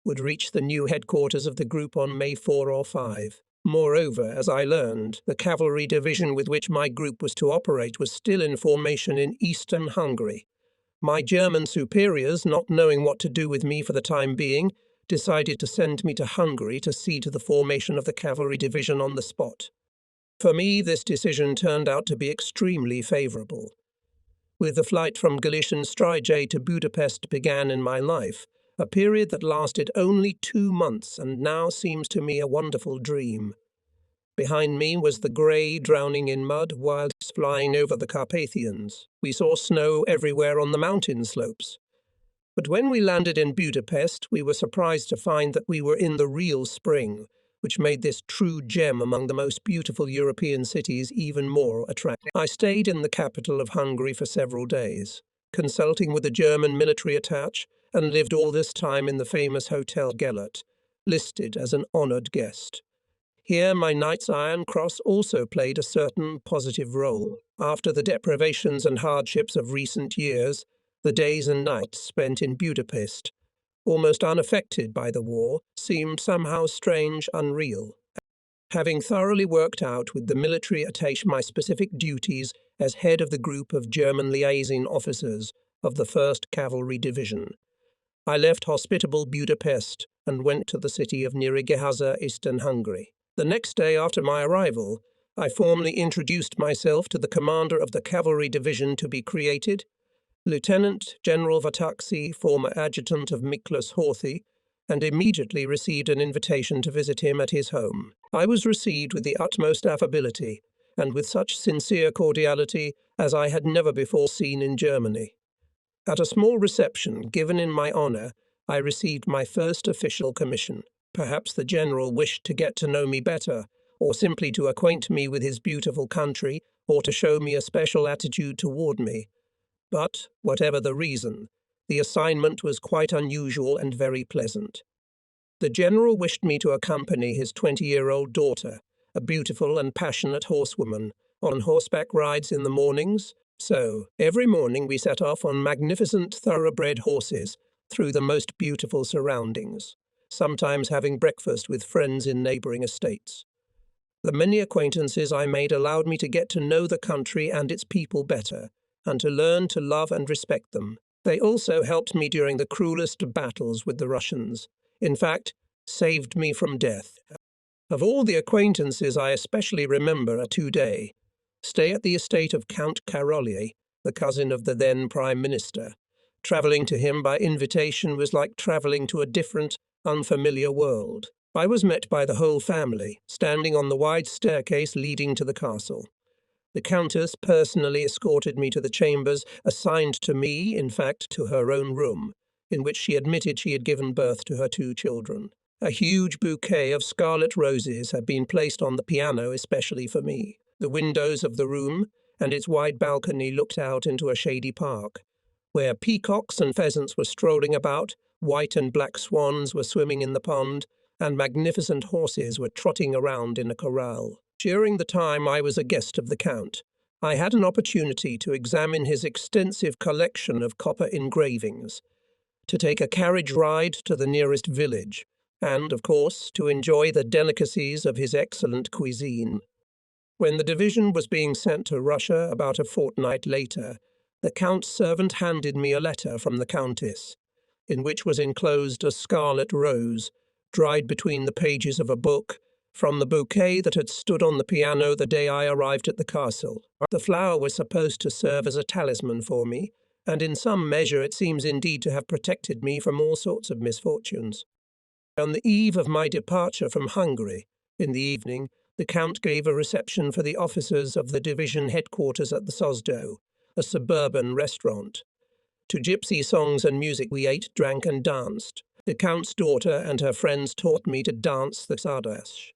would reach the new headquarters of the group on May 4 or 5. Moreover, as I learned, the cavalry division with which my group was to operate was still in formation in eastern Hungary. My German superiors, not knowing what to do with me for the time being, decided to send me to Hungary to see to the formation of the cavalry division on the spot. For me, this decision turned out to be extremely favourable. With the flight from Galician Strige to Budapest began in my life, a period that lasted only 2 months and now seems to me a wonderful dream. Behind me was the grey drowning in mud whilst flying over the Carpathians. We saw snow everywhere on the mountain slopes. But when we landed in Budapest, we were surprised to find that we were in the real spring, which made this true gem among the most beautiful European cities even more attractive. I stayed in the capital of Hungary for several days, consulting with the German military attaché, and lived all this time in the famous Hotel Gellert, listed as an honoured guest. Here my Knight's Iron Cross also played a certain positive role. After the deprivations and hardships of recent years, the days and nights spent in Budapest, almost unaffected by the war, seemed somehow strange, unreal. Having thoroughly worked out with the military attaché my specific duties as head of the group of German liaison officers of the 1st Cavalry Division, I left hospitable Budapest and went to the city of Nyíregyháza, eastern Hungary. The next day after my arrival, I formally introduced myself to the commander of the cavalry division to be created, Lieutenant General Vataxi, former adjutant of Miklos Horthy, and immediately received an invitation to visit him at his home. I was received with the utmost affability and with such sincere cordiality as I had never before seen in Germany. At a small reception given in my honour, I received my first official commission. Perhaps the general wished to get to know me better, or simply to acquaint me with his beautiful country, or to show me a special attitude toward me. But, whatever the reason, the assignment was quite unusual and very pleasant. The general wished me to accompany his 20-year-old daughter, a beautiful and passionate horsewoman, on horseback rides in the mornings. So, every morning we set off on magnificent thoroughbred horses through the most beautiful surroundings, sometimes having breakfast with friends in neighbouring estates. The many acquaintances I made allowed me to get to know the country and its people better, and to learn to love and respect them. They also helped me during the cruelest battles with the Russians. In fact, saved me from death. Of all the acquaintances I especially remember a 2-day stay at the estate of Count Karolyi, the cousin of the then Prime Minister. Travelling to him by invitation was like travelling to a different, unfamiliar world. I was met by the whole family, standing on the wide staircase leading to the castle. The Countess personally escorted me to the chambers assigned to me, in fact, to her own room, in which she admitted she had given birth to her 2 children. A huge bouquet of scarlet roses had been placed on the piano especially for me. The windows of the room and its wide balcony looked out into a shady park, where peacocks and pheasants were strolling about, white and black swans were swimming in the pond, and magnificent horses were trotting around in a corral. During the time I was a guest of the Count, I had an opportunity to examine his extensive collection of copper engravings, to take a carriage ride to the nearest village, and, of course, to enjoy the delicacies of his excellent cuisine. When the division was being sent to Russia about a fortnight later, the Count's servant handed me a letter from the Countess, in which was enclosed a scarlet rose, dried between the pages of a book, from the bouquet that had stood on the piano the day I arrived at the castle. The flower was supposed to serve as a talisman for me, and in some measure it seems indeed to have protected me from all sorts of misfortunes. On the eve of my departure from Hungary, in the evening, the Count gave a reception for the officers of the division headquarters at the Sozdo, a suburban restaurant. To gypsy songs and music we ate, drank and danced. The Count's daughter and her friends taught me to dance the Sardash.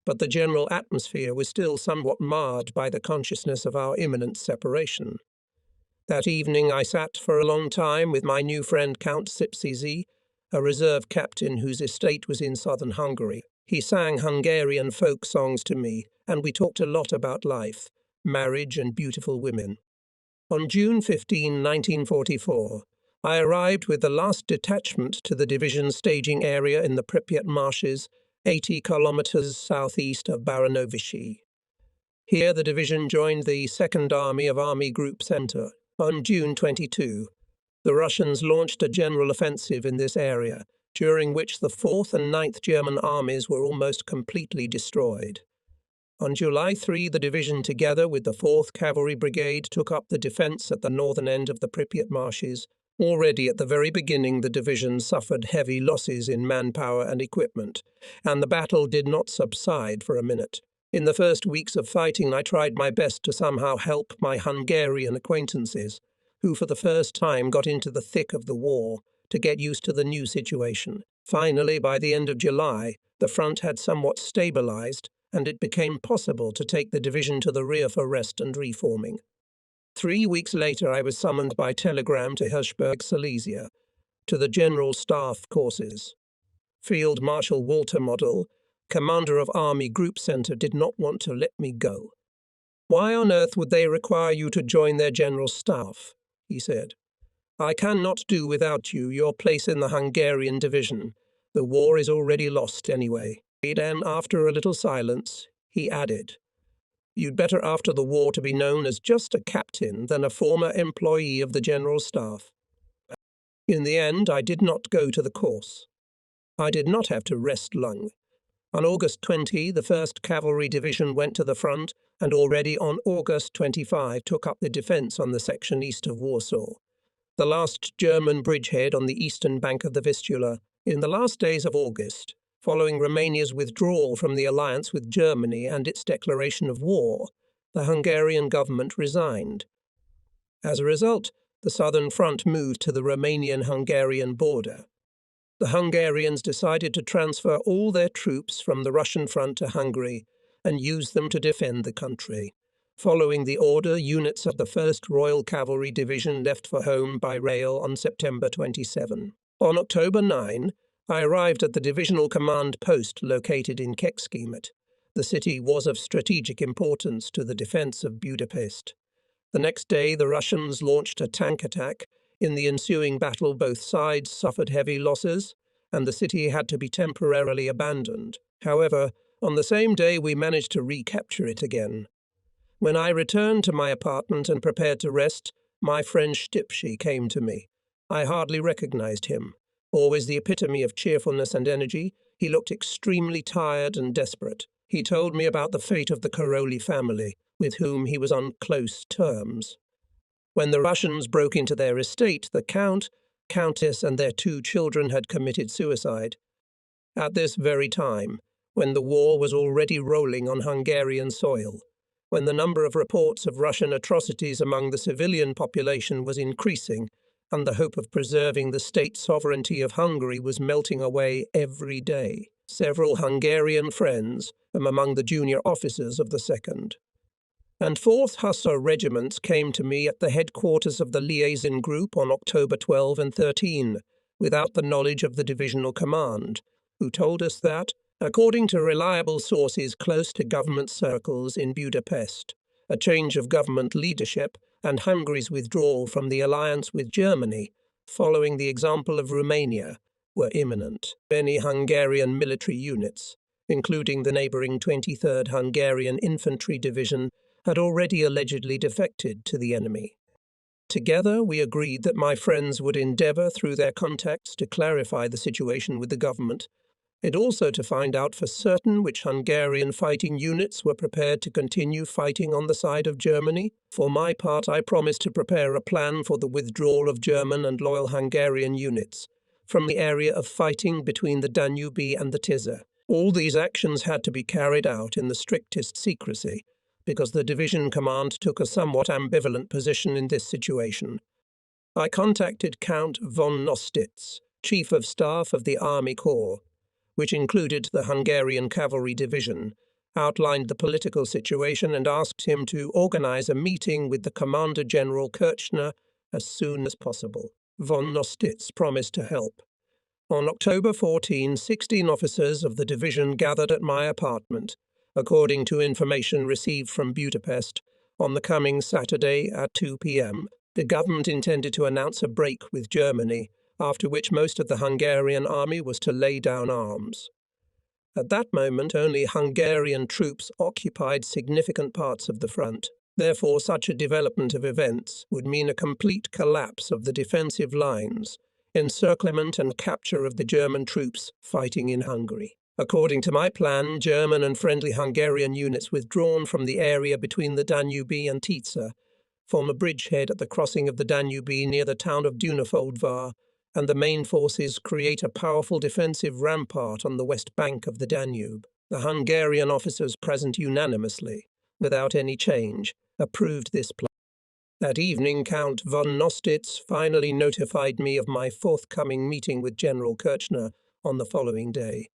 But the general atmosphere was still somewhat marred by the consciousness of our imminent separation. That evening I sat for a long time with my new friend Count Sipsizi, a reserve captain whose estate was in southern Hungary. He sang Hungarian folk songs to me, and we talked a lot about life, marriage and beautiful women. On June 15, 1944, I arrived with the last detachment to the division's staging area in the Pripyat marshes, 80 kilometers southeast of Baranovichi. Here the division joined the Second Army of Army Group Center. On June 22, the Russians launched a general offensive in this area, during which the 4th and 9th German armies were almost completely destroyed. On July 3, the division, together with the 4th Cavalry Brigade, took up the defence at the northern end of the Pripyat marshes. Already at the very beginning, the division suffered heavy losses in manpower and equipment, and the battle did not subside for a minute. In the first weeks of fighting, I tried my best to somehow help my Hungarian acquaintances, who for the first time got into the thick of the war, to get used to the new situation. Finally, by the end of July, the front had somewhat stabilized, and it became possible to take the division to the rear for rest and reforming. 3 weeks later, I was summoned by telegram to Hirschberg, Silesia, to the General Staff Courses. Field Marshal Walter Model, commander of Army Group Center, did not want to let me go. "Why on earth would they require you to join their general staff?" he said. "I cannot do without you, your place in the Hungarian division. The war is already lost anyway." And after a little silence, he added, "You'd better after the war to be known as just a captain than a former employee of the General Staff." In the end, I did not go to the course. I did not have to rest long. On August 20, the 1st Cavalry Division went to the front, and already on August 25 took up the defence on the section east of Warsaw, the last German bridgehead on the eastern bank of the Vistula. In the last days of August, following Romania's withdrawal from the alliance with Germany and its declaration of war, the Hungarian government resigned. As a result, the southern front moved to the Romanian-Hungarian border. The Hungarians decided to transfer all their troops from the Russian front to Hungary and use them to defend the country. Following the order, units of the 1st Royal Cavalry Division left for home by rail on September 27. On October 9, I arrived at the divisional command post located in Kecskemét. The city was of strategic importance to the defense of Budapest. The next day, the Russians launched a tank attack. In the ensuing battle, both sides suffered heavy losses, and the city had to be temporarily abandoned. However, on the same day, we managed to recapture it again. When I returned to my apartment and prepared to rest, my friend Stipschi came to me. I hardly recognized him. Always the epitome of cheerfulness and energy, he looked extremely tired and desperate. He told me about the fate of the Karoli family, with whom he was on close terms. When the Russians broke into their estate, the Count, Countess, and their 2 children had committed suicide. At this very time, when the war was already rolling on Hungarian soil, when the number of reports of Russian atrocities among the civilian population was increasing, and the hope of preserving the state sovereignty of Hungary was melting away every day, several Hungarian friends from among the junior officers of the 2nd and 4th Hussar regiments came to me at the headquarters of the liaison group on October 12 and 13, without the knowledge of the divisional command, who told us that, according to reliable sources close to government circles in Budapest, a change of government leadership and Hungary's withdrawal from the alliance with Germany, following the example of Romania, were imminent. Many Hungarian military units, including the neighbouring 23rd Hungarian Infantry Division, had already allegedly defected to the enemy. Together, we agreed that my friends would endeavour through their contacts to clarify the situation with the government, and also to find out for certain which Hungarian fighting units were prepared to continue fighting on the side of Germany. For my part, I promised to prepare a plan for the withdrawal of German and loyal Hungarian units from the area of fighting between the Danube and the Tisza. All these actions had to be carried out in the strictest secrecy, because the division command took a somewhat ambivalent position in this situation. I contacted Count von Nostitz, Chief of Staff of the Army Corps, which included the Hungarian Cavalry Division, outlined the political situation and asked him to organize a meeting with the Commander General Kirchner as soon as possible. Von Nostitz promised to help. On October 14, 16 officers of the division gathered at my apartment, according to information received from Budapest. On the coming Saturday at 2 p.m., the government intended to announce a break with Germany, after which most of the Hungarian army was to lay down arms. At that moment, only Hungarian troops occupied significant parts of the front. Therefore, such a development of events would mean a complete collapse of the defensive lines, encirclement and capture of the German troops fighting in Hungary. According to my plan, German and friendly Hungarian units withdrawn from the area between the Danube and Tisza form a bridgehead at the crossing of the Danube near the town of Dunafoldvar, and the main forces create a powerful defensive rampart on the west bank of the Danube. The Hungarian officers present unanimously, without any change, approved this plan. That evening, Count von Nostitz finally notified me of my forthcoming meeting with General Kirchner on the following day.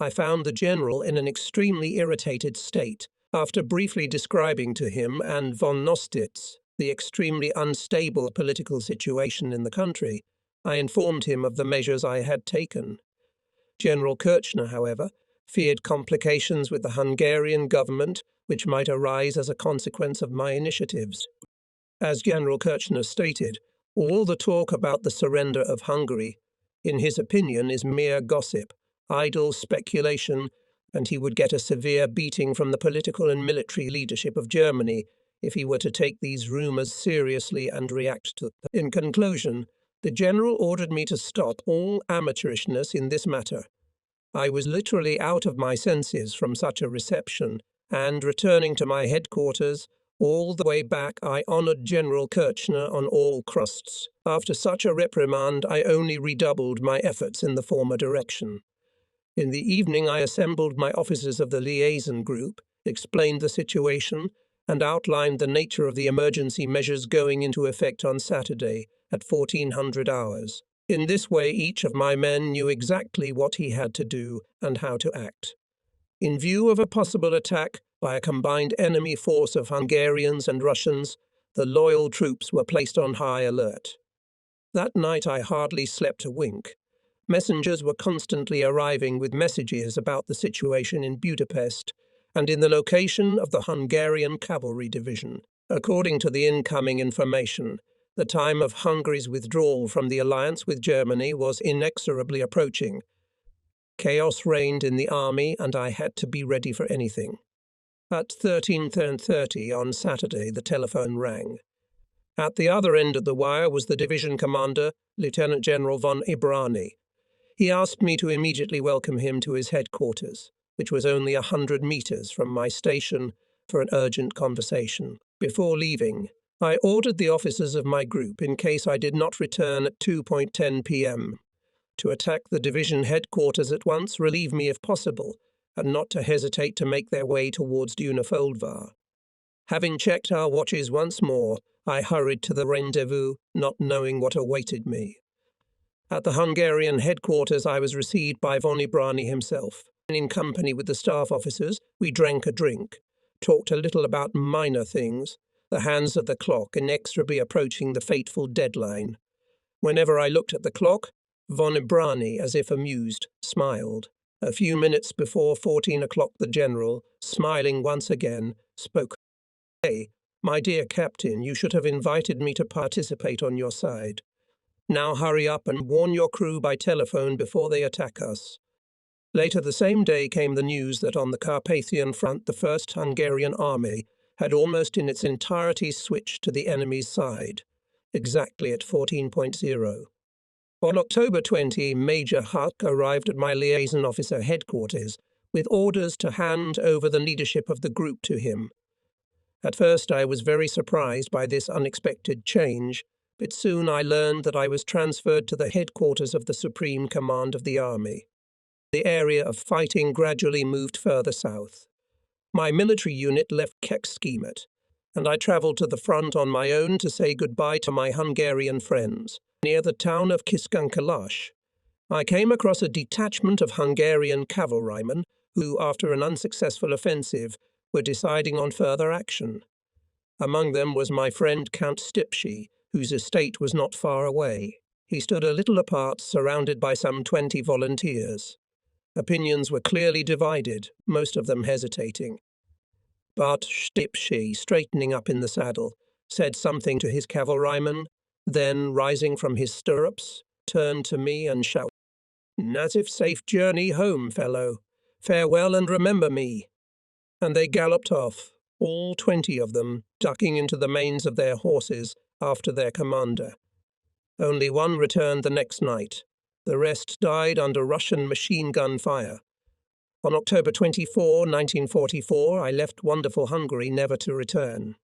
I found the general in an extremely irritated state. After briefly describing to him and von Nostitz the extremely unstable political situation in the country, I informed him of the measures I had taken. General Kirchner, however, feared complications with the Hungarian government which might arise as a consequence of my initiatives. As General Kirchner stated, all the talk about the surrender of Hungary, in his opinion, is mere gossip, idle speculation, and he would get a severe beating from the political and military leadership of Germany if he were to take these rumours seriously and react to them. In conclusion, the general ordered me to stop all amateurishness in this matter. I was literally out of my senses from such a reception, and returning to my headquarters, all the way back I honoured General Kirchner on all crusts. After such a reprimand, I only redoubled my efforts in the former direction. In the evening, I assembled my officers of the liaison group, explained the situation, and outlined the nature of the emergency measures going into effect on Saturday at 1400 hours. In this way, each of my men knew exactly what he had to do and how to act. In view of a possible attack by a combined enemy force of Hungarians and Russians, the loyal troops were placed on high alert. That night I hardly slept a wink. Messengers were constantly arriving with messages about the situation in Budapest and in the location of the Hungarian Cavalry Division. According to the incoming information, the time of Hungary's withdrawal from the alliance with Germany was inexorably approaching. Chaos reigned in the army, and I had to be ready for anything. At 13:30 on Saturday, the telephone rang. At the other end of the wire was the division commander, Lieutenant General von Ibrani. He asked me to immediately welcome him to his headquarters, which was only 100 meters from my station, for an urgent conversation. Before leaving, I ordered the officers of my group, in case I did not return at 2:10 p.m., to attack the division headquarters at once, relieve me if possible, and not to hesitate to make their way towards Dunafoldvar. Having checked our watches once more, I hurried to the rendezvous, not knowing what awaited me. At the Hungarian headquarters, I was received by von Ibrani himself. In company with the staff officers, we drank a drink, talked a little about minor things, the hands of the clock inexorably approaching the fateful deadline. Whenever I looked at the clock, von Ibrani, as if amused, smiled. A few minutes before 14 o'clock, the general, smiling once again, spoke. "Hey, my dear captain, you should have invited me to participate on your side. Now hurry up and warn your crew by telephone before they attack us." Later the same day came the news that on the Carpathian front the First Hungarian Army had almost in its entirety switched to the enemy's side, exactly at 14.0. On October 20, Major Huck arrived at my liaison officer headquarters with orders to hand over the leadership of the group to him. At first I was very surprised by this unexpected change, but soon I learned that I was transferred to the headquarters of the Supreme Command of the Army. The area of fighting gradually moved further south. My military unit left Kecskemét, and I travelled to the front on my own to say goodbye to my Hungarian friends. Near the town of Kiskunhalas, I came across a detachment of Hungarian cavalrymen who, after an unsuccessful offensive, were deciding on further action. Among them was my friend Count Stipshy, whose estate was not far away. He stood a little apart, surrounded by some 20 volunteers. Opinions were clearly divided, most of them hesitating. But Stipshy, straightening up in the saddle, said something to his cavalryman, then, rising from his stirrups, turned to me and shouted, "As if safe journey home, fellow. Farewell and remember me." And they galloped off, all 20 of them, ducking into the manes of their horses after their commander. Only one returned the next night. The rest died under Russian machine gun fire. On October 24, 1944, I left wonderful Hungary never to return.